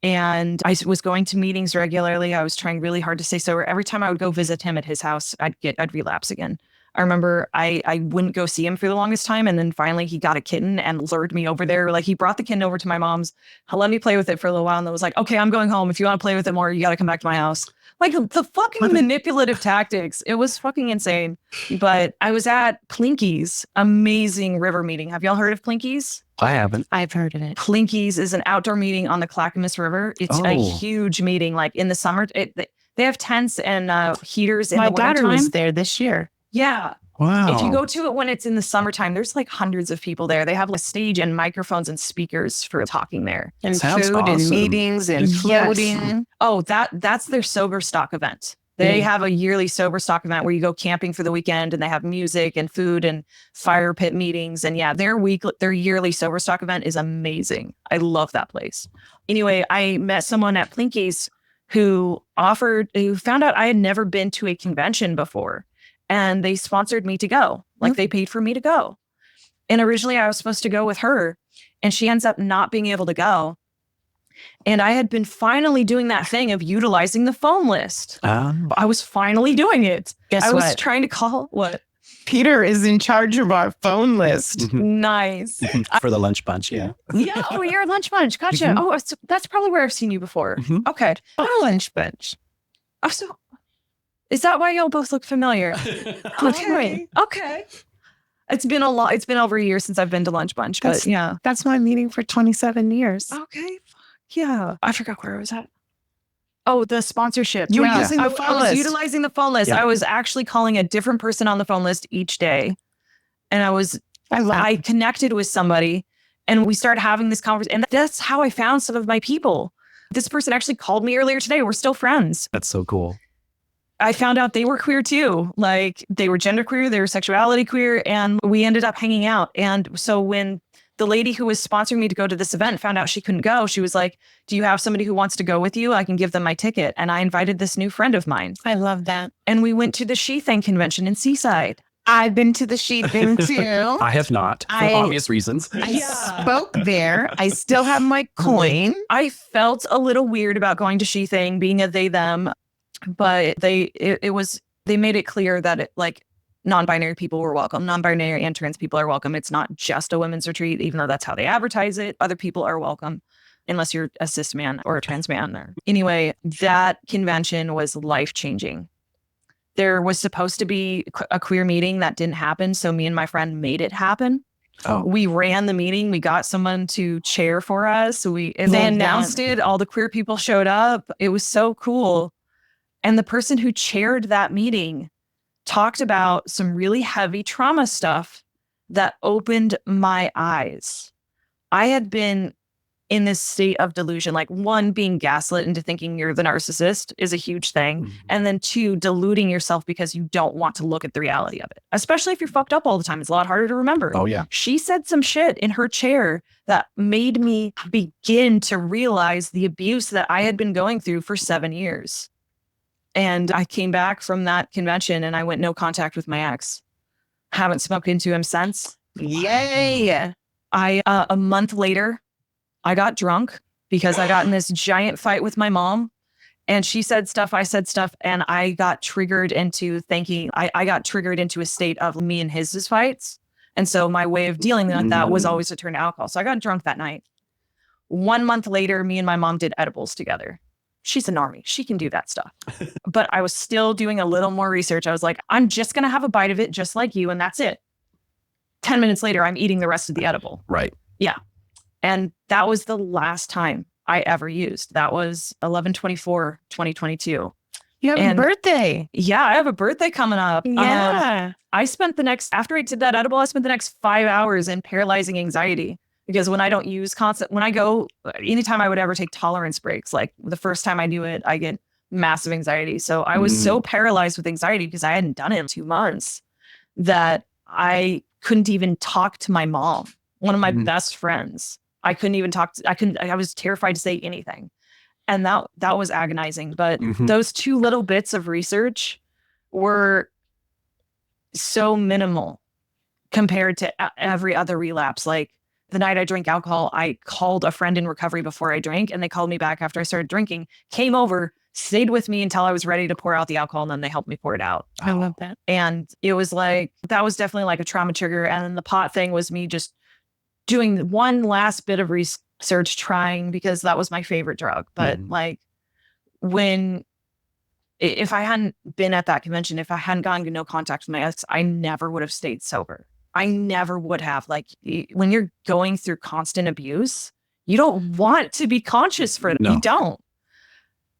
and I was going to meetings regularly. I was trying really hard to stay sober. Every time I would go visit him at his house, I'd relapse again. I remember I wouldn't go see him for the longest time. And then finally he got a kitten and lured me over there. Like he brought the kitten over to my mom's, let me play with it for a little while. And then was like, okay, I'm going home. If you want to play with it more, you got to come back to my house. Like the fucking manipulative tactics. It was fucking insane. But I was at Plinky's amazing river meeting. Have y'all heard of Plinky's? I haven't. I've heard of it. Plinky's is an outdoor meeting on the Clackamas River. It's a huge meeting. Like in the summer, they have tents and heaters in the wintertime. My daughter was there this year. Yeah. Wow. If you go to it when it's in the summertime, there's like hundreds of people there. They have a stage and microphones and speakers for talking there. And Sounds food awesome. and meetings and floating. Oh, that's their sober stock event. They have a yearly sober stock event where you go camping for the weekend and they have music and food and fire pit meetings. And yeah, their yearly sober stock event is amazing. I love that place. Anyway, I met someone at Plinky's who found out I had never been to a convention before. And they sponsored me to go. Like they paid for me to go. And originally I was supposed to go with her and she ends up not being able to go. And I had been finally doing that thing of utilizing the phone list. I was finally doing it. Guess what? I was trying to call what? Peter is in charge of our phone list. Nice. For the lunch bunch, yeah. Yeah. Oh, you're a lunch bunch. Gotcha. Oh, that's probably where I've seen you before. Okay. Oh, lunch bunch. Oh, so is that why y'all both look familiar? Okay. It's been over a year since I've been to Lunch Bunch, but yeah. That's my meeting for 27 years. Okay. Yeah. I forgot where I was at. Oh, the sponsorship. You were using the phone list. I was utilizing the phone list. Yeah. I was actually calling a different person on the phone list each day. And I connected with somebody and we started having this conversation. And that's how I found some of my people. This person actually called me earlier today. We're still friends. That's so cool. I found out they were queer too. Like they were genderqueer, they were sexuality queer, and we ended up hanging out. And so when the lady who was sponsoring me to go to this event found out she couldn't go, she was like, do you have somebody who wants to go with you? I can give them my ticket. And I invited this new friend of mine. I love that. And we went to the She Thing convention in Seaside. I've been to the she thing too. I have not, for obvious reasons. I spoke there. I still have my coin. I felt a little weird about going to she thing, being a they them, but they made it clear that it, like, non-binary people were welcome. Non-binary and trans people are welcome. It's not just a women's retreat, even though that's how they advertise it. Other people are welcome, unless you're a cis man or a trans man. Anyway, that convention was life-changing. There was supposed to be a queer meeting that didn't happen, so me and my friend made it happen. Oh. We ran the meeting. We got someone to chair for us. They announced it. All the queer people showed up. It was so cool. And the person who chaired that meeting talked about some really heavy trauma stuff that opened my eyes. I had been in this state of delusion, like, one, being gaslit into thinking you're the narcissist is a huge thing. Mm-hmm. And then two, deluding yourself because you don't want to look at the reality of it, especially if you're fucked up all the time. It's a lot harder to remember. Oh, yeah. She said some shit in her chair that made me begin to realize the abuse that I had been going through for 7 years. And I came back from that convention and I went no contact with my ex. Haven't spoken to him since. Yay. A month later, I got drunk because I got in this giant fight with my mom, and she said stuff, I said stuff, and I got triggered into thinking, I got triggered into a state of me and his fights. And so my way of dealing with that was always to turn to alcohol. So I got drunk that night. 1 month later, me and my mom did edibles together. She's a normie. She can do that stuff. But I was still doing a little more research. I was like, I'm just going to have a bite of it just like you, and that's it. 10 minutes later, I'm eating the rest of the edible. Right. Yeah. And that was the last time I ever used. That was 11/24/2022. You have a birthday. Yeah, I have a birthday coming up. Yeah. I spent after I did that edible, I spent the next 5 hours in paralyzing anxiety. Because when I don't use anytime I would ever take tolerance breaks, like the first time I do it, I get massive anxiety. So I was so paralyzed with anxiety because I hadn't done it in 2 months that I couldn't even talk to my mom, one of my best friends. I couldn't even I was terrified to say anything. And that was agonizing. But those 2 little bits of research were so minimal compared to every other relapse. Like the night I drank alcohol, I called a friend in recovery before I drank, and they called me back after I started drinking, came over, stayed with me until I was ready to pour out the alcohol, and then they helped me pour it out. I love that. And it was like, that was definitely like a trauma trigger. And then the pot thing was me just doing one last bit of research, trying, because that was my favorite drug. But like, if I hadn't been at that convention, if I hadn't gone to no contact with my ex, I never would have stayed sober. I never would have. Like, when you're going through constant abuse, you don't want to be conscious for it. No. You don't.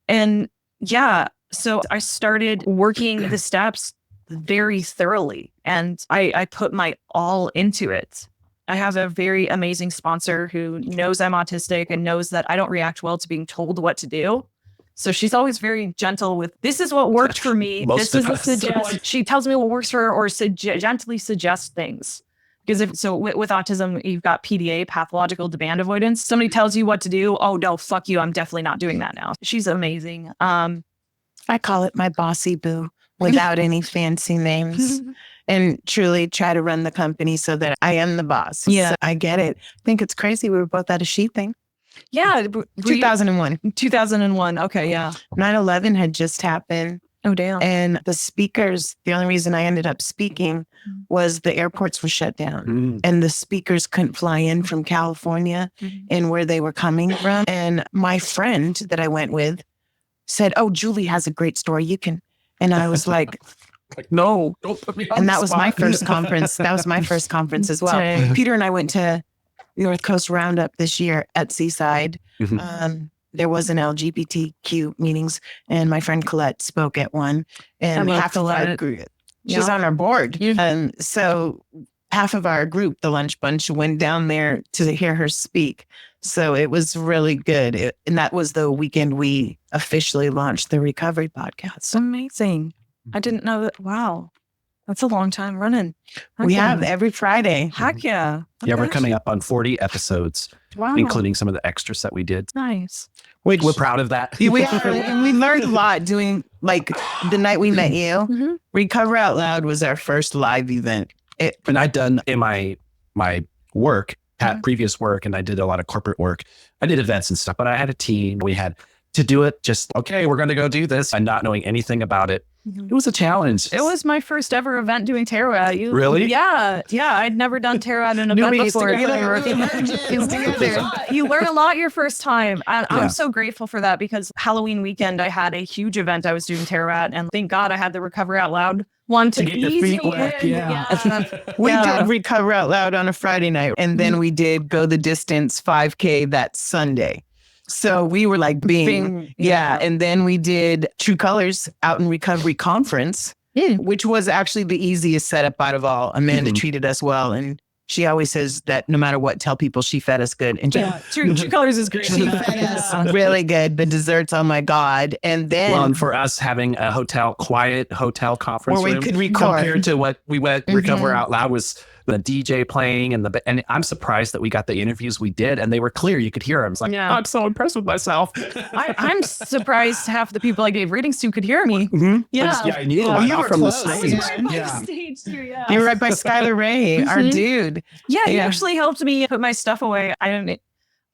And yeah, so I started working the steps very thoroughly, and I put my all into it. I have a very amazing sponsor who knows I'm autistic and knows that I don't react well to being told what to do. So she's always very gentle with, this is what worked for me. This is what suggests. She tells me what works for her, or gently suggests things. Because with autism, you've got PDA, pathological demand avoidance. Somebody tells you what to do. Oh no, fuck you. I'm definitely not doing that now. She's amazing. I call it my bossy boo without any fancy names. And truly try to run the company so that I am the boss. Yeah. So I get it. I think it's crazy. We were both at a she thing. Yeah. 2001. 2001. Okay. Yeah. 9/11 had just happened. Oh, damn. And the speakers, the only reason I ended up speaking was the airports were shut down. And the speakers couldn't fly in from California and where they were coming from. And my friend that I went with said, oh, Julie has a great story. You can. And I was like, no, don't put me on and the that was spot. my first conference. That was my first conference as well. Peter and I went to North Coast Roundup this year at Seaside. There was an LGBTQ meetings, and my friend Colette spoke at one. And half of our group, she's on our board. So half of our group, the lunch bunch, went down there to hear her speak. So it was really good. And that was the weekend we officially launched the Recovery Podcast. Amazing. I didn't know that. Wow. That's a long time running. We have every Friday. Heck yeah. Yeah, we're coming up on 40 episodes, Wow. including some of the extras that we did. Nice. We're proud of that. We learned a lot doing, like, the night we met you. Mm-hmm. Recover Out Loud was our first live event. And I'd done in my work, previous work, and I did a lot of corporate work. I did events and stuff, but I had a team. We had to do it just, okay, we're going to go do this, and not knowing anything about it. It was a challenge. It was my first ever event doing tarot at you. Really? Yeah. I'd never done tarot at an event before. You learn a lot your first time. I'm so grateful for that, because Halloween weekend, I had a huge event I was doing tarot at, and thank God I had the Recover Out Loud one to get your ease feet me wet. in. Yeah. We did Recover Out Loud on a Friday night, and then we did Go the Distance 5K that Sunday. So we were like being. And then we did True Colors Out in Recovery Conference, which was actually the easiest setup out of all. Amanda treated us well, and she always says that no matter what, tell people she fed us good. And True Colors is great. she fed us really good. The desserts, oh my God. And then and for us having a quiet hotel conference where we room could record compared to what we went Recover Out Loud was the DJ playing and I'm surprised that we got the interviews we did and they were clear. You could hear them. It's like, I'm so impressed with myself. I'm surprised half the people I gave readings to could hear me. Yeah. I knew you were from close. the stage. Stage too, You were right by Skylar Ray, our dude. Yeah, he actually helped me put my stuff away.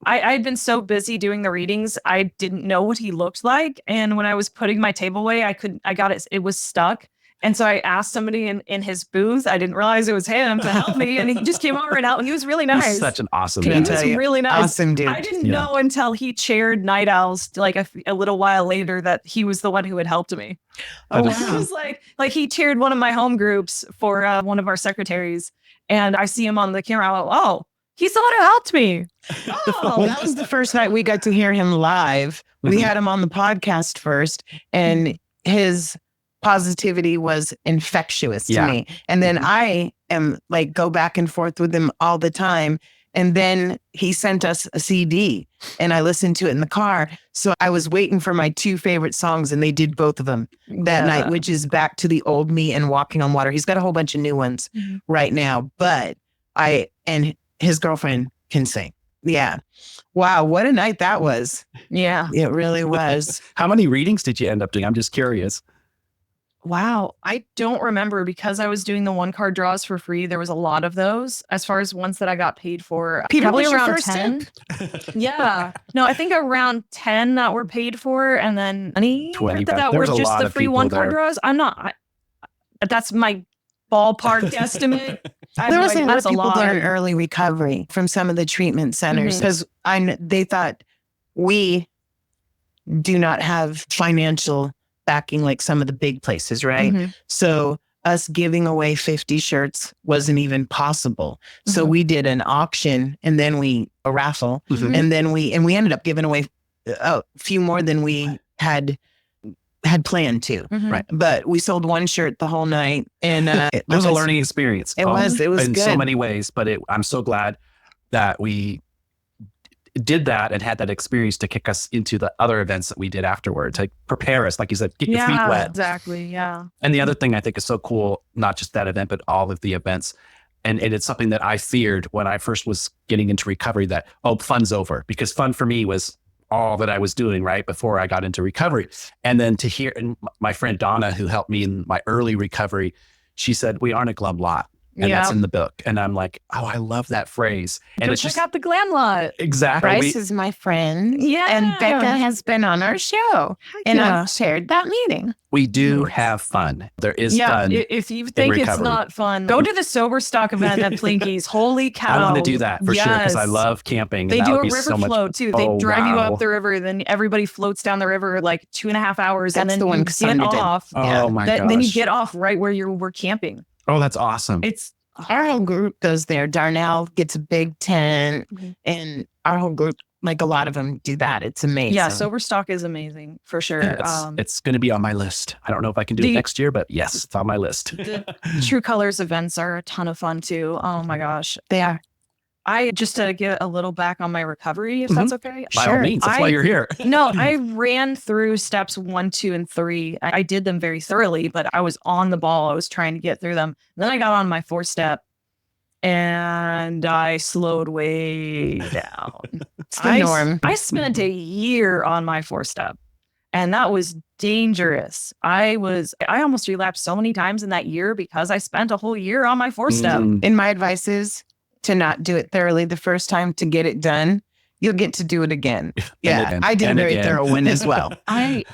I'd been so busy doing the readings, I didn't know what he looked like. And when I was putting my table away, I got it. It was stuck. And so I asked somebody in his booth. I didn't realize it was him to help me. And he just came over and helped. He was really nice. He's such an awesome He guy. was really nice. Awesome dude. I didn't know until he chaired Night Owls like a little while later that he was the one who had helped me. It was like he chaired one of my home groups for one of our secretaries. And I see him on the camera. I went, oh, he's the one who helped me. Well, that was the first night we got to hear him live. We had him on the podcast first, and his positivity was infectious to me. And then I am like, go back and forth with him all the time. And then he sent us a CD and I listened to it in the car. So I was waiting for my two favorite songs and they did both of them that night, which is Back to the Old Me and Walking on Water. He's got a whole bunch of new ones right now, but and his girlfriend can sing. Yeah. Wow. What a night that was. Yeah. It really was. How many readings did you end up doing? I'm just curious. Wow. I don't remember because I was doing the 1-card draws for free. There was a lot of those as far as ones that I got paid for. Peter, probably was your around first 10. Yeah. No, I think around 10 that were paid for and then 20 that were There's a just lot the of free people 1-card there. draws. That's my ballpark estimate. There was a lot of people there in early recovery from some of the treatment centers because they thought we do not have financial backing like some of the big places, right? So us giving away 50 shirts wasn't even possible. So we did an auction and then a raffle and then we ended up giving away a few more than we had planned to. Right. But we sold one shirt the whole night and it was a learning experience. It was in good. So many ways, but I'm so glad that we did that and had that experience to kick us into the other events that we did afterwards, to prepare us, like you said, get your feet wet. Exactly. Yeah. And the other thing I think is so cool, not just that event, but all of the events. And it's something that I feared when I first was getting into recovery that, fun's over, because fun for me was all that I was doing right before I got into recovery. And then to hear, and my friend Donna, who helped me in my early recovery, she said, we aren't a glum lot. And that's in the book. And I'm like, I love that phrase. And Go check out the glam lot. Exactly. Bryce is my friend. Yeah. And Becca has been on our show. And I've shared that meeting. We do have fun. There is fun. If you think it's not fun, go to the Sober Stock event at Plinky's. Holy cow. I want to do that for sure because I love camping. They and do that a would be river so much float too. They drive you up the river, then everybody floats down the river like 2.5 hours. That's and then the one you get off. Oh my gosh. Then you get off right where you were camping. Oh, that's awesome. Our whole group goes there. Darnell gets a big tent and our whole group, like a lot of them do that. It's amazing. Yeah, Sober Stock is amazing for sure. It's going to be on my list. I don't know if I can do it next year, but yes, it's on my list. The True Colors events are a ton of fun too. Oh my gosh. They are. I just to get a little back on my recovery, if Mhm. that's okay. By all means, that's why you're here. No, I ran through steps 1, 2, and 3. I did them very thoroughly, but I was on the ball. I was trying to get through them. Then I got on my 4-step and I slowed way down. It's the norm. I spent a year on my 4-step. And that was dangerous. I almost relapsed so many times in that year because I spent a whole year on my 4-step. And my advice is to not do it thoroughly the first time to get it done. You'll get to do it again. Yeah, again, I did a and very again. thorough one as well. My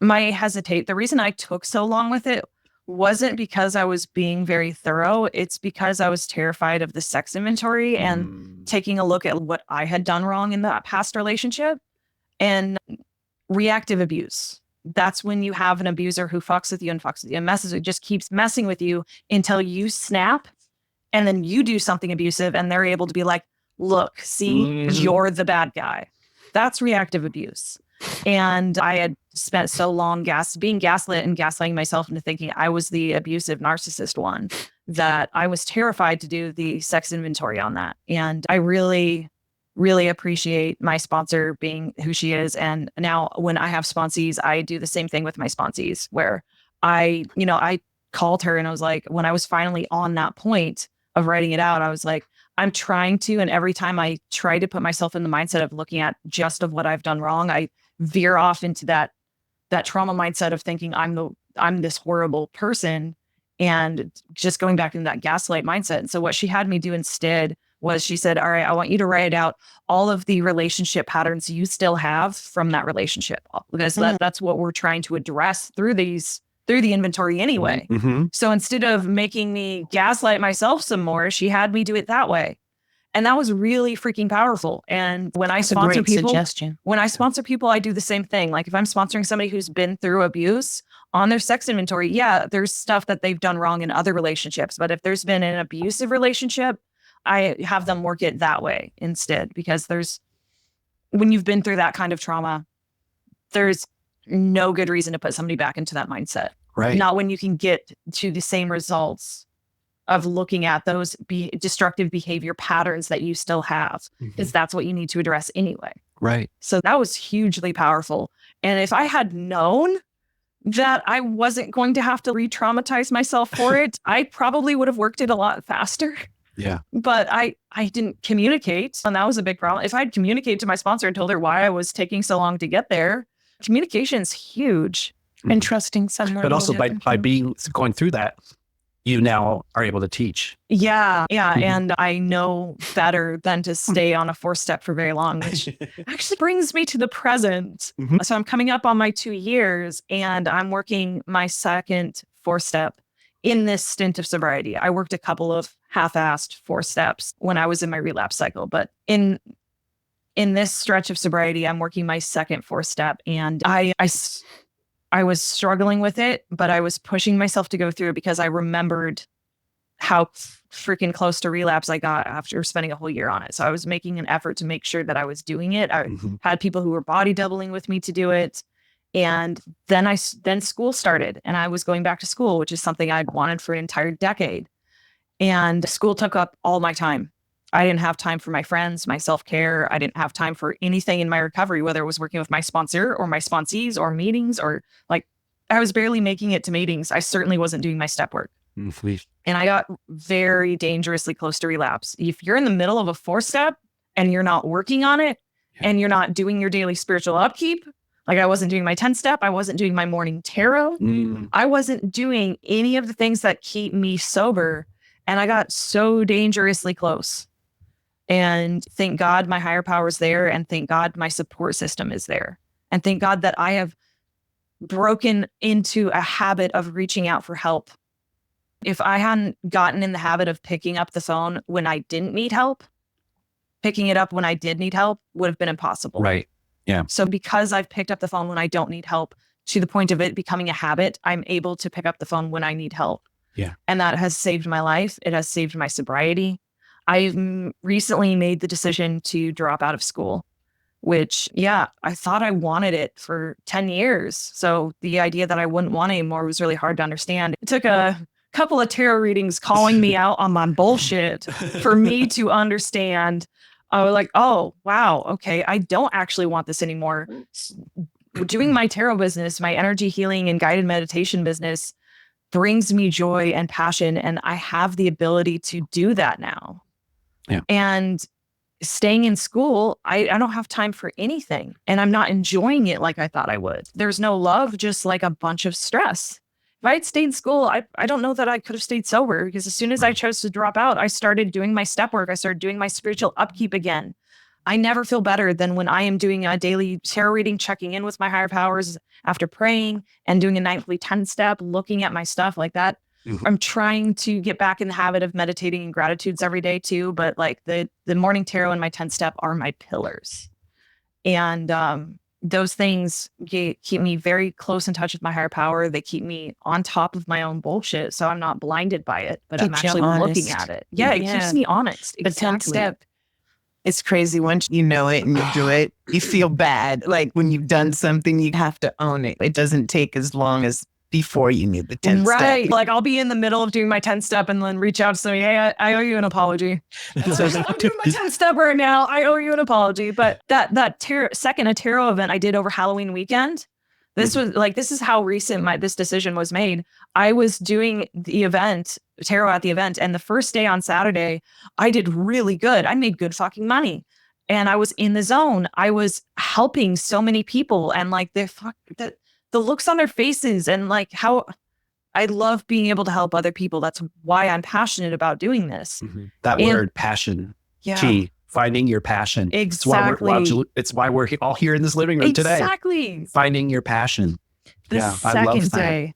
the reason I took so long with it wasn't because I was being very thorough. It's because I was terrified of the sex inventory and taking a look at what I had done wrong in that past relationship and reactive abuse. That's when you have an abuser who fucks with you and messes with you, just keeps messing with you until you snap and then you do something abusive and they're able to be like, look, see, you're the bad guy. That's reactive abuse. And I had spent so long being gaslit and gaslighting myself into thinking I was the abusive narcissist one that I was terrified to do the sex inventory on that. And I really, really appreciate my sponsor being who she is. And now when I have sponsees, I do the same thing with my sponsees where I called her and I was like, when I was finally on that point of writing it out, I was like, I'm trying to, and every time I try to put myself in the mindset of looking at just of what I've done wrong, I veer off into that trauma mindset of thinking I'm this horrible person and just going back into that gaslight mindset. And so what she had me do instead was she said, all right, I want you to write out all of the relationship patterns you still have from that relationship, because that's what we're trying to address through the inventory anyway. So instead of making me gaslight myself some more, she had me do it that way. And that was really freaking powerful. And when I sponsor people, I do the same thing. Like if I'm sponsoring somebody who's been through abuse on their sex inventory, yeah, there's stuff that they've done wrong in other relationships. But if there's been an abusive relationship, I have them work it that way instead, because when you've been through that kind of trauma, there's no good reason to put somebody back into that mindset. Right. Not when you can get to the same results of looking at those destructive behavior patterns that you still have, because that's what you need to address anyway. Right. So that was hugely powerful. And if I had known that I wasn't going to have to re-traumatize myself for it, I probably would have worked it a lot faster. Yeah. But I didn't communicate. And that was a big problem. If I'd communicated to my sponsor and told her why I was taking so long to get there, communication's huge. And trusting someone. But also by going through that, you now are able to teach. Yeah. And I know better than to stay on a 4-step for very long, which actually brings me to the present. So I'm coming up on my 2 years and I'm working my second 4-step in this stint of sobriety. I worked a couple of half-assed 4-steps when I was in my relapse cycle, but in this stretch of sobriety, I'm working my second 4-step, and I was struggling with it, but I was pushing myself to go through it because I remembered how freaking close to relapse I got after spending a whole year on it. So I was making an effort to make sure that I was doing it. I had people who were body doubling with me to do it. And then school started and I was going back to school, which is something I'd wanted for an entire decade. And school took up all my time. I didn't have time for my friends, my self-care. I didn't have time for anything in my recovery, whether it was working with my sponsor or my sponsees or meetings, or like I was barely making it to meetings. I certainly wasn't doing my step work. And I got very dangerously close to relapse. If you're in the middle of a 4-step and you're not working on it and you're not doing your daily spiritual upkeep, like I wasn't doing my 10-step, I wasn't doing my morning tarot. I wasn't doing any of the things that keep me sober. And I got so dangerously close. And thank God my higher power is there. And thank God my support system is there. And thank God that I have broken into a habit of reaching out for help. If I hadn't gotten in the habit of picking up the phone when I didn't need help, picking it up when I did need help would have been impossible. Right. Yeah. So because I've picked up the phone when I don't need help, to the point of it becoming a habit, I'm able to pick up the phone when I need help. Yeah. And that has saved my life. It has saved my sobriety. I recently made the decision to drop out of school, which, I thought I wanted it for 10 years. So the idea that I wouldn't want it anymore was really hard to understand. It took a couple of tarot readings calling me out on my bullshit for me to understand. I was like, oh, wow. Okay. I don't actually want this anymore. Doing my tarot business, my energy healing and guided meditation business brings me joy and passion. And I have the ability to do that now. Yeah. And staying in school, I don't have time for anything. And I'm not enjoying it like I thought I would. There's no love, just like a bunch of stress. If I had stayed in school, I don't know that I could have stayed sober, because as soon as I chose to drop out, I started doing my step work. I started doing my spiritual upkeep again. I never feel better than when I am doing a daily tarot reading, checking in with my higher powers after praying and doing a nightly 10-step, looking at my stuff like that. Mm-hmm. I'm trying to get back in the habit of meditating and gratitudes every day too. But like the morning tarot and my 10-step are my pillars. And those things keep me very close in touch with my higher power. They keep me on top of my own bullshit. So I'm not blinded by it, but I'm actually looking at it. Yeah, it keeps me honest. The 10-step, it's crazy. Once you know it and you do it, you feel bad. Like when you've done something, you have to own it. It doesn't take as long as before you knew the 10-step. Right. Like I'll be in the middle of doing my 10-step and then reach out to somebody, hey, I owe you an apology. So I'm doing my 10-step right now. I owe you an apology. But that tarot event I did over Halloween weekend, this is how recent this decision was made. I was doing the event, tarot at the event, and the first day on Saturday, I did really good. I made good fucking money. And I was in the zone. I was helping so many people, and like the looks on their faces, and like how I love being able to help other people. That's why I'm passionate about doing this. Mm-hmm. That word, passion, key, finding your passion. Exactly. It's why we're all here in this living room today. Exactly. Finding your passion. The second day,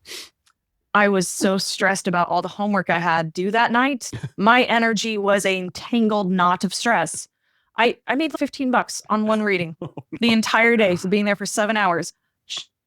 I was so stressed about all the homework I had due that night. My energy was a tangled knot of stress. I made $15 on one reading the entire day for being there for 7 hours.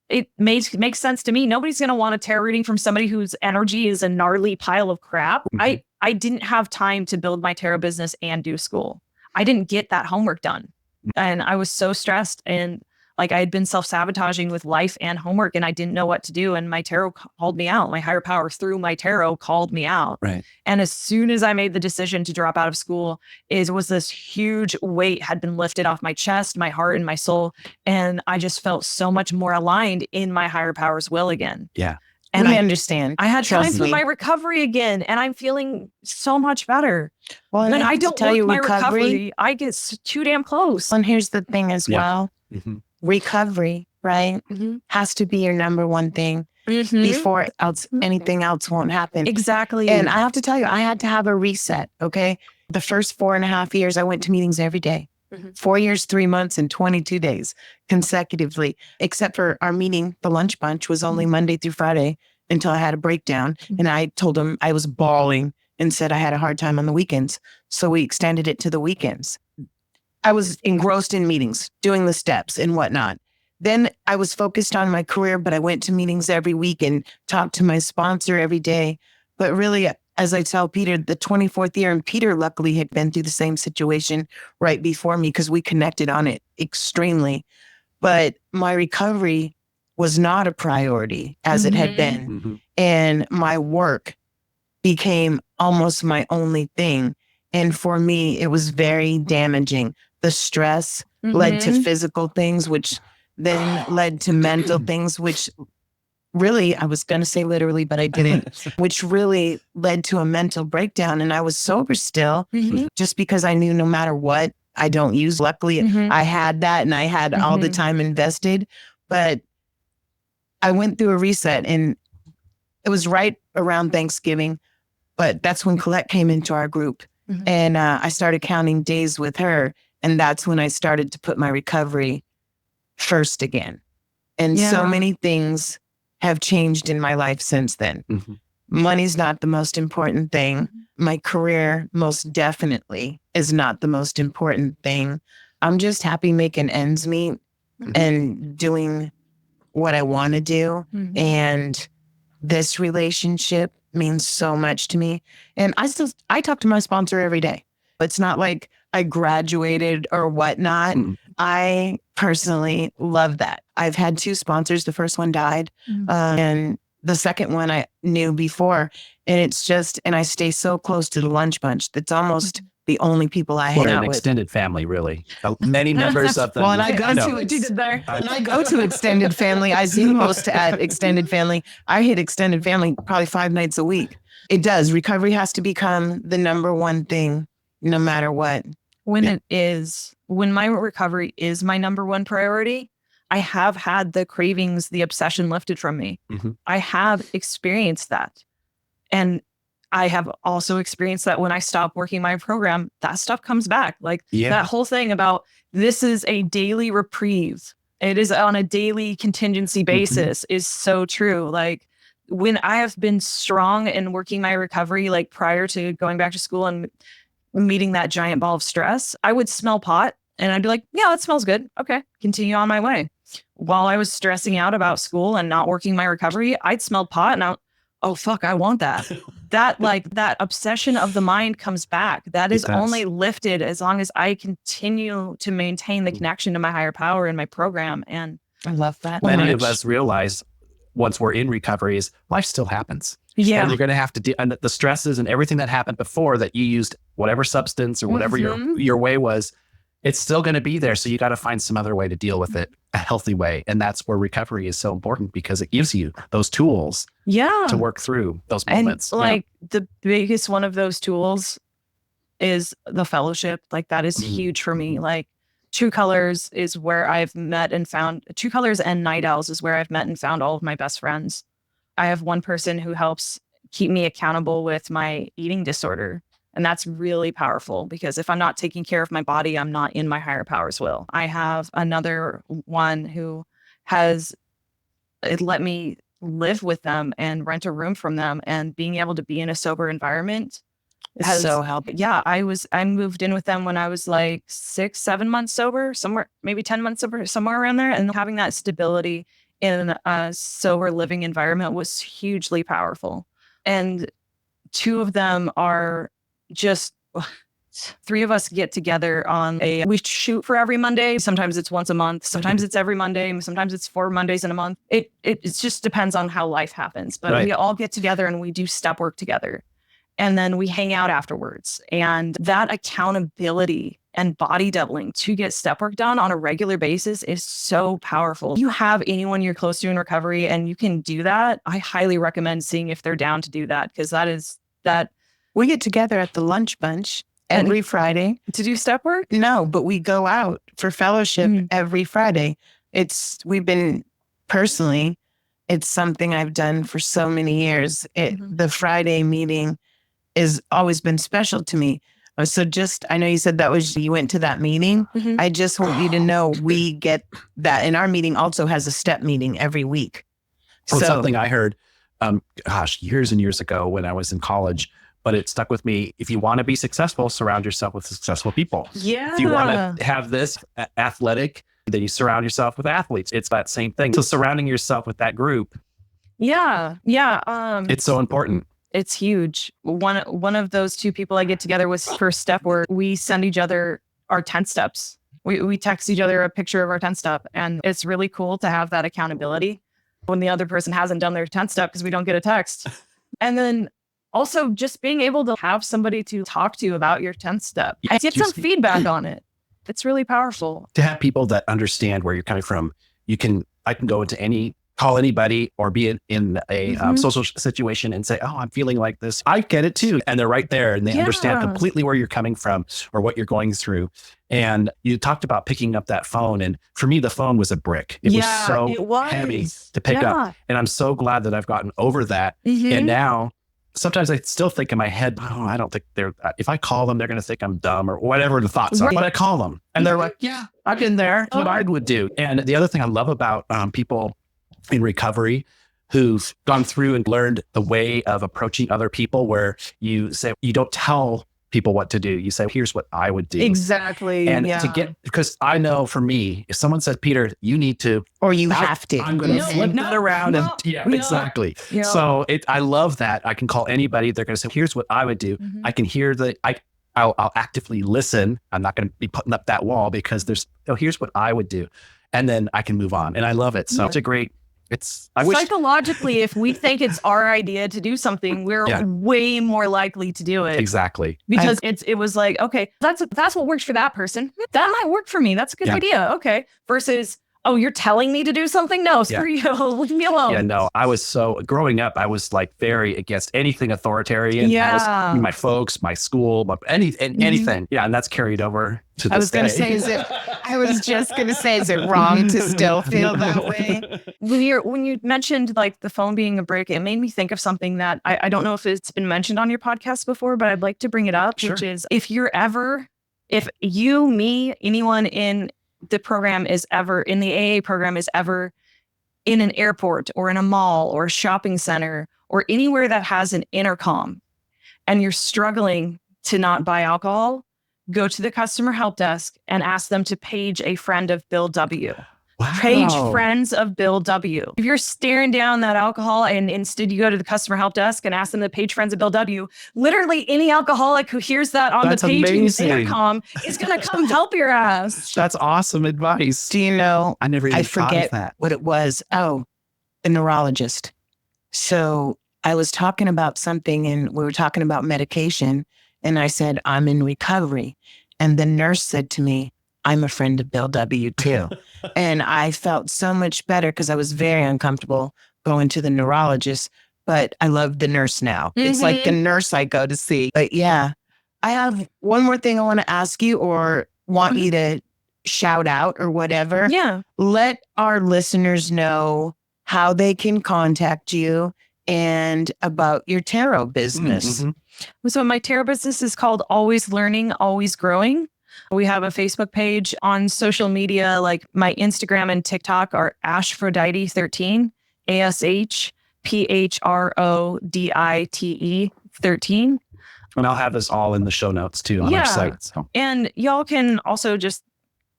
It makes sense to me. Nobody's going to want a tarot reading from somebody whose energy is a gnarly pile of crap. Mm-hmm. I didn't have time to build my tarot business and do school. I didn't get that homework done. And I was so stressed, and like I had been self-sabotaging with life and homework, and I didn't know what to do. And my tarot called me out. My higher power through my tarot called me out. Right. And as soon as I made the decision to drop out of school, it was this huge weight had been lifted off my chest, my heart, and my soul. And I just felt so much more aligned in my higher power's will again. Yeah. And I understand. I had time for my recovery again, and I'm feeling so much better. Well, and I don't tell you my recovery. I get too damn close. And here's the thing as well. Mm-hmm. Recovery, right? Mm-hmm. Has to be your number one thing before anything else won't happen. Exactly. And I have to tell you, I had to have a reset. Okay. The first 4.5 years, I went to meetings every day. 4 years, 3 months, and 22 days consecutively, except for our meeting, the lunch bunch was only Monday through Friday until I had a breakdown. And I told them I was bawling and said I had a hard time on the weekends. So we extended it to the weekends. I was engrossed in meetings, doing the steps and whatnot. Then I was focused on my career, but I went to meetings every week and talked to my sponsor every day. But really, as I tell Peter, the 24th year, and Peter luckily had been through the same situation right before me because we connected on it extremely. But my recovery was not a priority as it had been. Mm-hmm. And my work became almost my only thing. And for me, it was very damaging. The stress led to physical things, which then led to mental things, which really, I was going to say literally, but I didn't, which really led to a mental breakdown. And I was sober still just because I knew no matter what, I don't use. Luckily, I had that, and I had all the time invested. But I went through a reset, and it was right around Thanksgiving. But that's when Colette came into our group. And I started counting days with her. And that's when I started to put my recovery first again. And so many things have changed in my life since then. Money's not the most important thing. My career most definitely is not the most important thing. I'm just happy making ends meet and doing what I want to do. And this relationship means so much to me. And I talk to my sponsor every day. It's not like I graduated or whatnot. I personally love that. I've had 2 sponsors. The first one died. And the second one I knew before. And it's just, and I stay so close to the lunch bunch. That's almost the only people I hang We're out an with. extended family, really. Many members of them. Well, and I go know. to when I go to extended family, I zoom host at extended family. I hit extended family probably 5 nights a week. It does. Recovery has to become the number one thing, no matter what. When my recovery is my number one priority, I have had the cravings, the obsession lifted from me. Mm-hmm. I have experienced that. And I have also experienced that when I stop working my program, that stuff comes back. Like that whole thing about this is a daily reprieve. It is on a daily contingency basis is so true. Like when I have been strong in working my recovery, like prior to going back to school and meeting that giant ball of stress, I would smell pot and I'd be like, yeah, that smells good. Okay, continue on my way. While I was stressing out about school and not working my recovery, I'd smell pot and oh, fuck, I want that. that obsession of the mind comes back. That is only lifted as long as I continue to maintain the connection to my higher power in my program. And I love that. Many of us realize once we're in recovery is life still happens. Yeah. And you're going to have to deal, and the stresses and everything that happened before that you used whatever substance or whatever your way was, it's still going to be there. So you got to find some other way to deal with it, a healthy way. And that's where recovery is so important because it gives you those tools to work through those moments. And the biggest one of those tools is the fellowship. Like that is huge for me. Like True Colors is where I've met and found True Colors and Night Owls is where I've met and found all of my best friends. I have one person who helps keep me accountable with my eating disorder. And that's really powerful because if I'm not taking care of my body, I'm not in my higher power's will. I have another one who has let me live with them and rent a room from them, and being able to be in a sober environment has so helped. Yeah, I moved in with them when I was like 6-7 months sober, somewhere maybe 10 months sober, somewhere around there, and having that stability in a sober living environment was hugely powerful. And two of them are just 3 of us get together we shoot for every Monday. Sometimes it's once a month. Sometimes it's every Monday. Sometimes it's 4 Mondays in a month. It just depends on how life happens. But we all get together and we do step work together. And then we hang out afterwards. And that accountability and body doubling to get step work done on a regular basis is so powerful. If you have anyone you're close to in recovery and you can do that, I highly recommend seeing if they're down to do that, because that we get together at the lunch bunch every Friday. To do step work? No, but we go out for fellowship every Friday. We've been personally, it's something I've done for so many years. The Friday meeting has always been special to me. So I know you said you went to that meeting. I just want you to know we get that. And our meeting also has a step meeting every week. Well, something I heard, years and years ago when I was in college, but it stuck with me. If you want to be successful, surround yourself with successful people. Yeah. If you want to have this athletic, then you surround yourself with athletes. It's that same thing. So surrounding yourself with that group. Yeah. Yeah. It's so important. It's huge. One of those 2 people I get together with for step work, we send each other our 10 steps. We text each other a picture of our 10 step. And it's really cool to have that accountability when the other person hasn't done their 10 step because we don't get a text. And then also just being able to have somebody to talk to about your 10th step. I get some feedback on it. It's really powerful. To have people that understand where you're coming from. I can go into call anybody or be in a social situation and say, oh, I'm feeling like this. I get it too. And they're right there and they understand completely where you're coming from or what you're going through. And you talked about picking up that phone. And for me, the phone was a brick. It was so heavy to pick up. And I'm so glad that I've gotten over that. And now sometimes I still think in my head, oh, I don't think if I call them, they're going to think I'm dumb or whatever the thoughts are. But I call them and they're like, yeah, I've been there. That's what I would do. And the other thing I love about people in recovery who've gone through and learned the way of approaching other people, where you say, you don't tell people what to do. You say, here's what I would do. Exactly. And because I know for me, if someone says, Peter, you need to, or you have to, I'm going to flip that around. Exactly. Yeah. So I love that. I can call anybody. They're going to say, here's what I would do. I can hear I'll actively listen. I'm not going to be putting up that wall because here's what I would do. And then I can move on. And I love it. So it's a great I wish Psychologically, if we think it's our idea to do something, we're way more likely to do it. exactly. Because it was like, okay, that's what works for that person. That might work for me. That's a good idea. Okay. Versus, oh, you're telling me to do something? No, screw you. Leave me alone. Yeah, no, growing up, I was like very against anything authoritarian. Yeah. My folks, my school, anything. Yeah. And that's carried over to this I was going to day. say, I was just going to say, is it wrong to still feel that way? When you mentioned like the phone being a brick, it made me think of something that I don't know if it's been mentioned on your podcast before, but I'd like to bring it up, which is if you, me, anyone in the program is ever in the AA program is ever in an airport or in a mall or a shopping center or anywhere that has an intercom and you're struggling to not buy alcohol, go to the customer help desk and ask them to page a friend of Bill W. Wow. Page friends of Bill W. If you're staring down that alcohol and instead you go to the customer help desk and ask them to page friends of Bill W, literally any alcoholic who hears that on That's the page amazing. intercom is going to come help your ass. That's awesome advice. Do you know, I never even I thought forget of that. what it was. Oh, the neurologist. So I was talking about something and we were talking about medication. And I said, I'm in recovery. And the nurse said to me, I'm a friend of Bill W. too. And I felt so much better because I was very uncomfortable going to the neurologist, but I love the nurse now. It's like the nurse I go to see. But yeah, I have one more thing I want to ask you or want you to shout out or whatever. Yeah. Let our listeners know how they can contact you and about your tarot business. So my tarot business is called Always Learning, Always Growing. We have a Facebook page on social media, like my Instagram and TikTok are Ashphrodite13, ASHPHRODITE 13. And I'll have this all in the show notes too on our site. So. And y'all can also just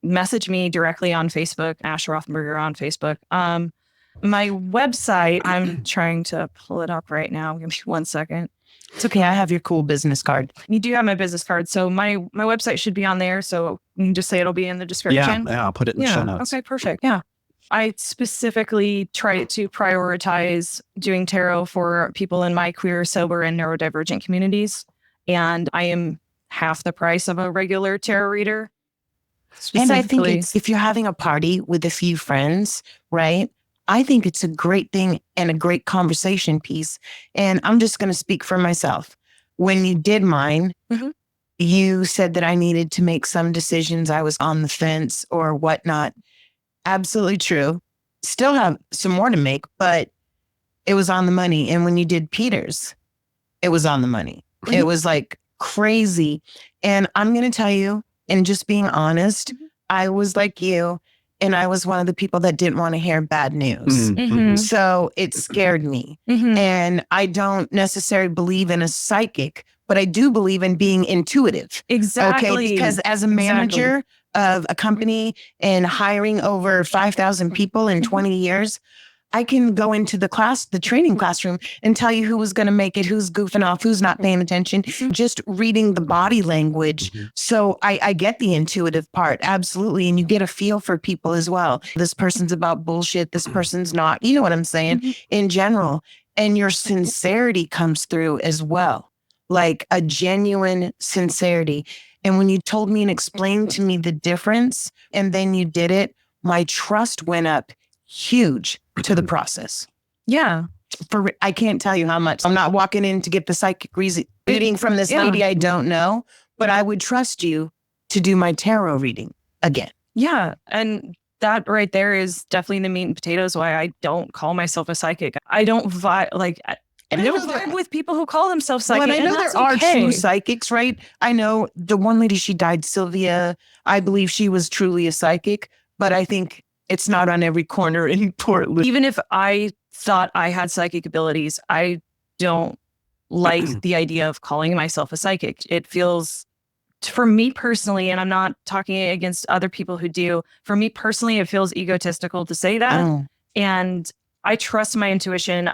message me directly on Facebook, Ash Rothenberger on Facebook. My website, I'm trying to pull it up right now. Give me 1 second. It's okay. I have your cool business card. You do have my business card. So my website should be on there. So you can just say it'll be in the description. Yeah, I'll put it in the show notes. Okay, perfect. Yeah. I specifically try to prioritize doing tarot for people in my queer, sober, and neurodivergent communities. And I am half the price of a regular tarot reader. And I think if you're having a party with a few friends, right? I think it's a great thing and a great conversation piece. And I'm just going to speak for myself. When you did mine, you said that I needed to make some decisions. I was on the fence or whatnot. Absolutely true. Still have some more to make, but it was on the money. And when you did Peter's, it was on the money. It was like crazy. And I'm going to tell you, and just being honest, I was like you. And I was one of the people that didn't want to hear bad news. So it scared me. And I don't necessarily believe in a psychic, but I do believe in being intuitive. Exactly. Okay, because as a manager of a company and hiring over 5,000 people in 20 years, I can go into the training classroom and tell you who was going to make it, who's goofing off, who's not paying attention, just reading the body language. So I get the intuitive part. Absolutely. And you get a feel for people as well. This person's about bullshit. This person's not, you know what I'm saying? In general. And your sincerity comes through as well, like a genuine sincerity. And when you told me and explained to me the difference, and then you did it, my trust went up huge to the process. Yeah. I can't tell you how much. I'm not walking in to get the psychic reading from this lady I don't know, but I would trust you to do my tarot reading again. Yeah. And that right there is definitely the meat and potatoes why I don't call myself a psychic. I don't vibe with people who call themselves psychic. Well, I know there are true psychics, right? I know the one lady, she died, Sylvia. I believe she was truly a psychic, but I think it's not on every corner in Portland. Even if I thought I had psychic abilities, I don't like the idea of calling myself a psychic. It feels, for me personally, and I'm not talking against other people who do, for me personally, it feels egotistical to say that. And I trust my intuition.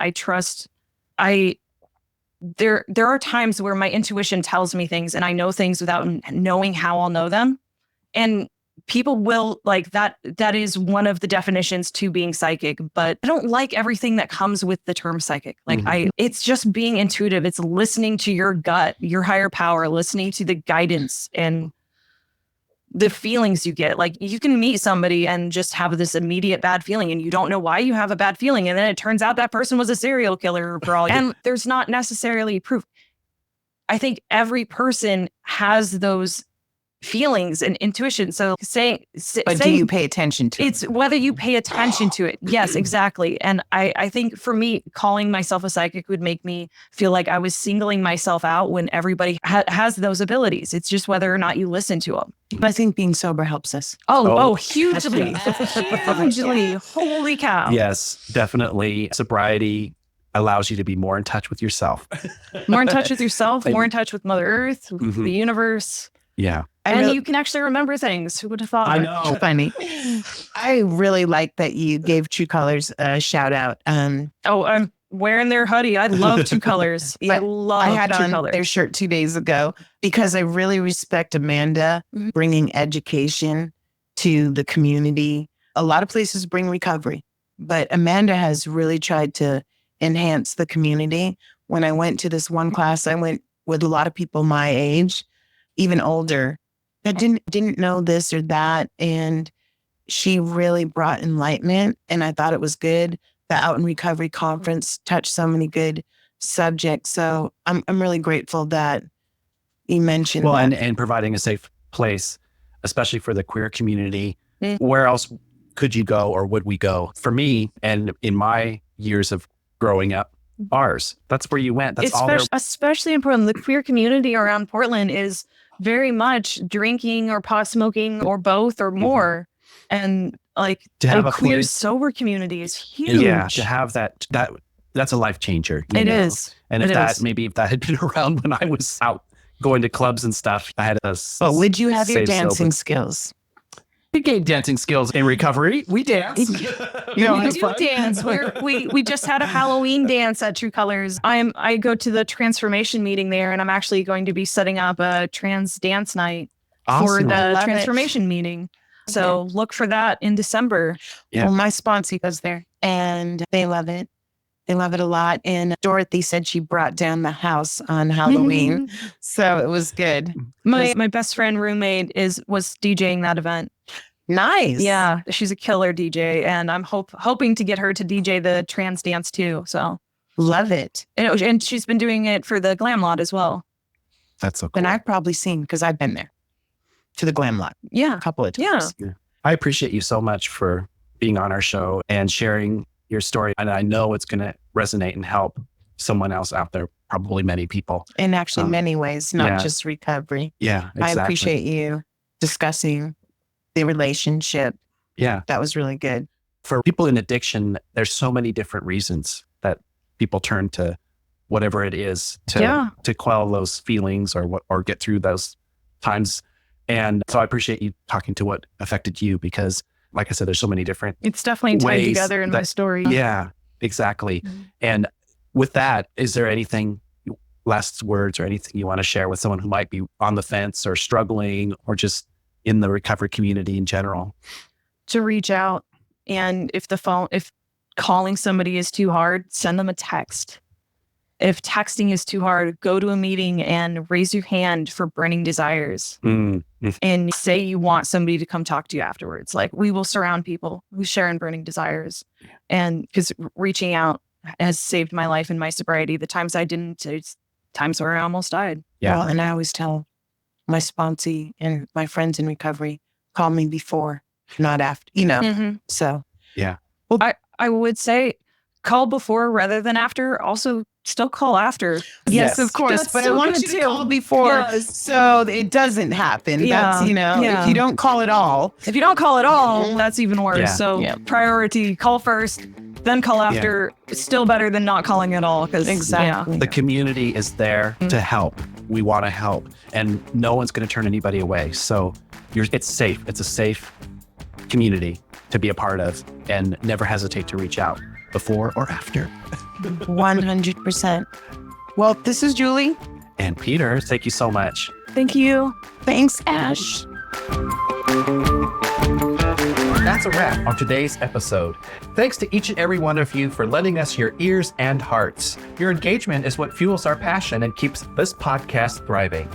There are times where my intuition tells me things and I know things without knowing how I'll know them. And people will like that. That is one of the definitions to being psychic, but I don't like everything that comes with the term psychic. Like it's just being intuitive. It's listening to your gut, your higher power, listening to the guidance and the feelings you get. Like you can meet somebody and just have this immediate bad feeling and you don't know why you have a bad feeling. And then it turns out that person was a serial killer for all. And there's not necessarily proof. I think every person has those feelings and intuition. So do you pay attention to it? It's whether you pay attention to it. Yes, exactly. And I think for me, calling myself a psychic would make me feel like I was singling myself out when everybody has those abilities. It's just whether or not you listen to them. I think being sober helps us. Oh, hugely. Hugely. Holy cow. Yes, definitely. Sobriety allows you to be more in touch with yourself. More in touch with yourself, more in touch with Mother Earth, with the universe. Yeah. And you can actually remember things. Who would have thought? I know. Funny. I really like that you gave True Colors a shout out. I'm wearing their hoodie. I love True Colors. I had True on Colors. their shirt 2 days ago because I really respect Amanda bringing education to the community. A lot of places bring recovery, but Amanda has really tried to enhance the community. When I went to this one class, I went with a lot of people my age, even older, that didn't know this or that. And she really brought enlightenment. And I thought it was good. The Out in Recovery conference touched so many good subjects. So I'm really grateful that you mentioned that. and providing a safe place, especially for the queer community. Where else could you go or would we go? For me, and in my years of growing up, bars. That's where you went. That's all. Especially in Portland, the queer community around Portland is very much drinking or pot smoking or both or more. And like to have a queer place, sober community is huge. Yeah, to have that's a life changer. It is. And if that had been around when I was out going to clubs and stuff, I had a. But would you have your dancing skills? We gained dancing skills in recovery. We dance. We do dance. We just had a Halloween dance at True Colors. I go to the transformation meeting there, and I'm actually going to be setting up a trans dance night for the transformation meeting. So look for that in December. Yeah. Well, my sponsor goes there, and they love it. They love it a lot. And Dorothy said she brought down the house on Halloween, so it was good. My best friend roommate was DJing that event. Nice. Yeah, she's a killer DJ, and I'm hoping to get her to DJ the trans dance too. So love it. And she's been doing it for the Glam Lot as well. That's so cool. And I've probably seen, because I've been there to the Glam Lot. Yeah, a couple of times. Yeah. I appreciate you so much for being on our show and sharing your story. And I know it's going to resonate and help someone else out there, probably many people. In actually many ways, not just recovery. Yeah, exactly. I appreciate you discussing the relationship. Yeah. That was really good. For people in addiction, there's so many different reasons that people turn to whatever it is to quell those feelings or get through those times. And so I appreciate you talking to what affected you, because like I said, there's so many different It's definitely tied together in my story. Yeah, exactly. Mm-hmm. And with that, is there anything, last words or anything you want to share with someone who might be on the fence or struggling or just in the recovery community in general? To reach out. And if calling somebody is too hard, send them a text. If texting is too hard, go to a meeting and raise your hand for burning desires and say you want somebody to come talk to you afterwards. Like, we will surround people who share in burning desires. And because reaching out has saved my life in my sobriety. The times I didn't, it's times where I almost died. Yeah. Well, and I always tell my sponsee and my friends in recovery, call me before, not after, So, yeah. Well, I would say call before rather than after. Also, still call after. Yes, of course. But I wanted to call before so it doesn't happen. Yeah. That's, if you don't call at all. If you don't call at all, that's even worse. Yeah. So priority, call first, then call after. It's still better than not calling at all. Exactly. The community is there to help. We want to help. And no one's going to turn anybody away. So it's safe. It's a safe community to be a part of, and never hesitate to reach out before or after. 100%. Well, this is Julie. And Peter, thank you so much. Thank you. Thanks, Ash. that's a wrap on today's episode. Thanks to each and every one of you for lending us your ears and hearts. Your engagement is what fuels our passion and keeps this podcast thriving.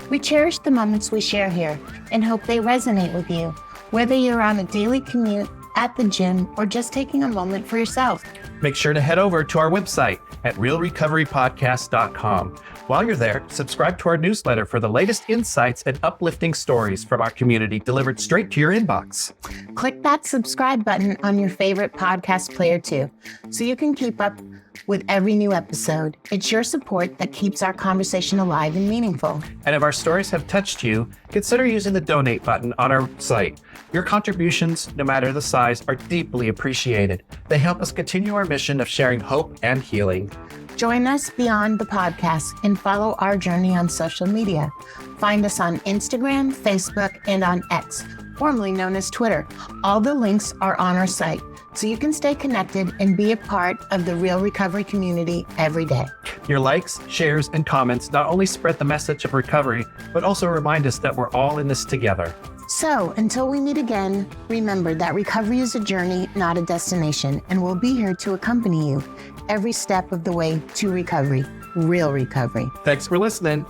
We cherish the moments we share here and hope they resonate with you, whether you're on a daily commute, at the gym, or just taking a moment for yourself. Make sure to head over to our website at realrecoverypodcast.com. While you're there, subscribe to our newsletter for the latest insights and uplifting stories from our community delivered straight to your inbox. Click that subscribe button on your favorite podcast player too, so you can keep up with every new episode. It's your support that keeps our conversation alive and meaningful. And if our stories have touched you, consider using the donate button on our site. Your contributions, no matter the size, are deeply appreciated. They help us continue our mission of sharing hope and healing. Join us beyond the podcast and follow our journey on social media. Find us on Instagram, Facebook, and on X, formerly known as Twitter. All the links are on our site, so you can stay connected and be a part of the Real Recovery community every day. Your likes, shares, and comments not only spread the message of recovery, but also remind us that we're all in this together. So, until we meet again, remember that recovery is a journey, not a destination, and we'll be here to accompany you every step of the way to recovery, real recovery. Thanks for listening.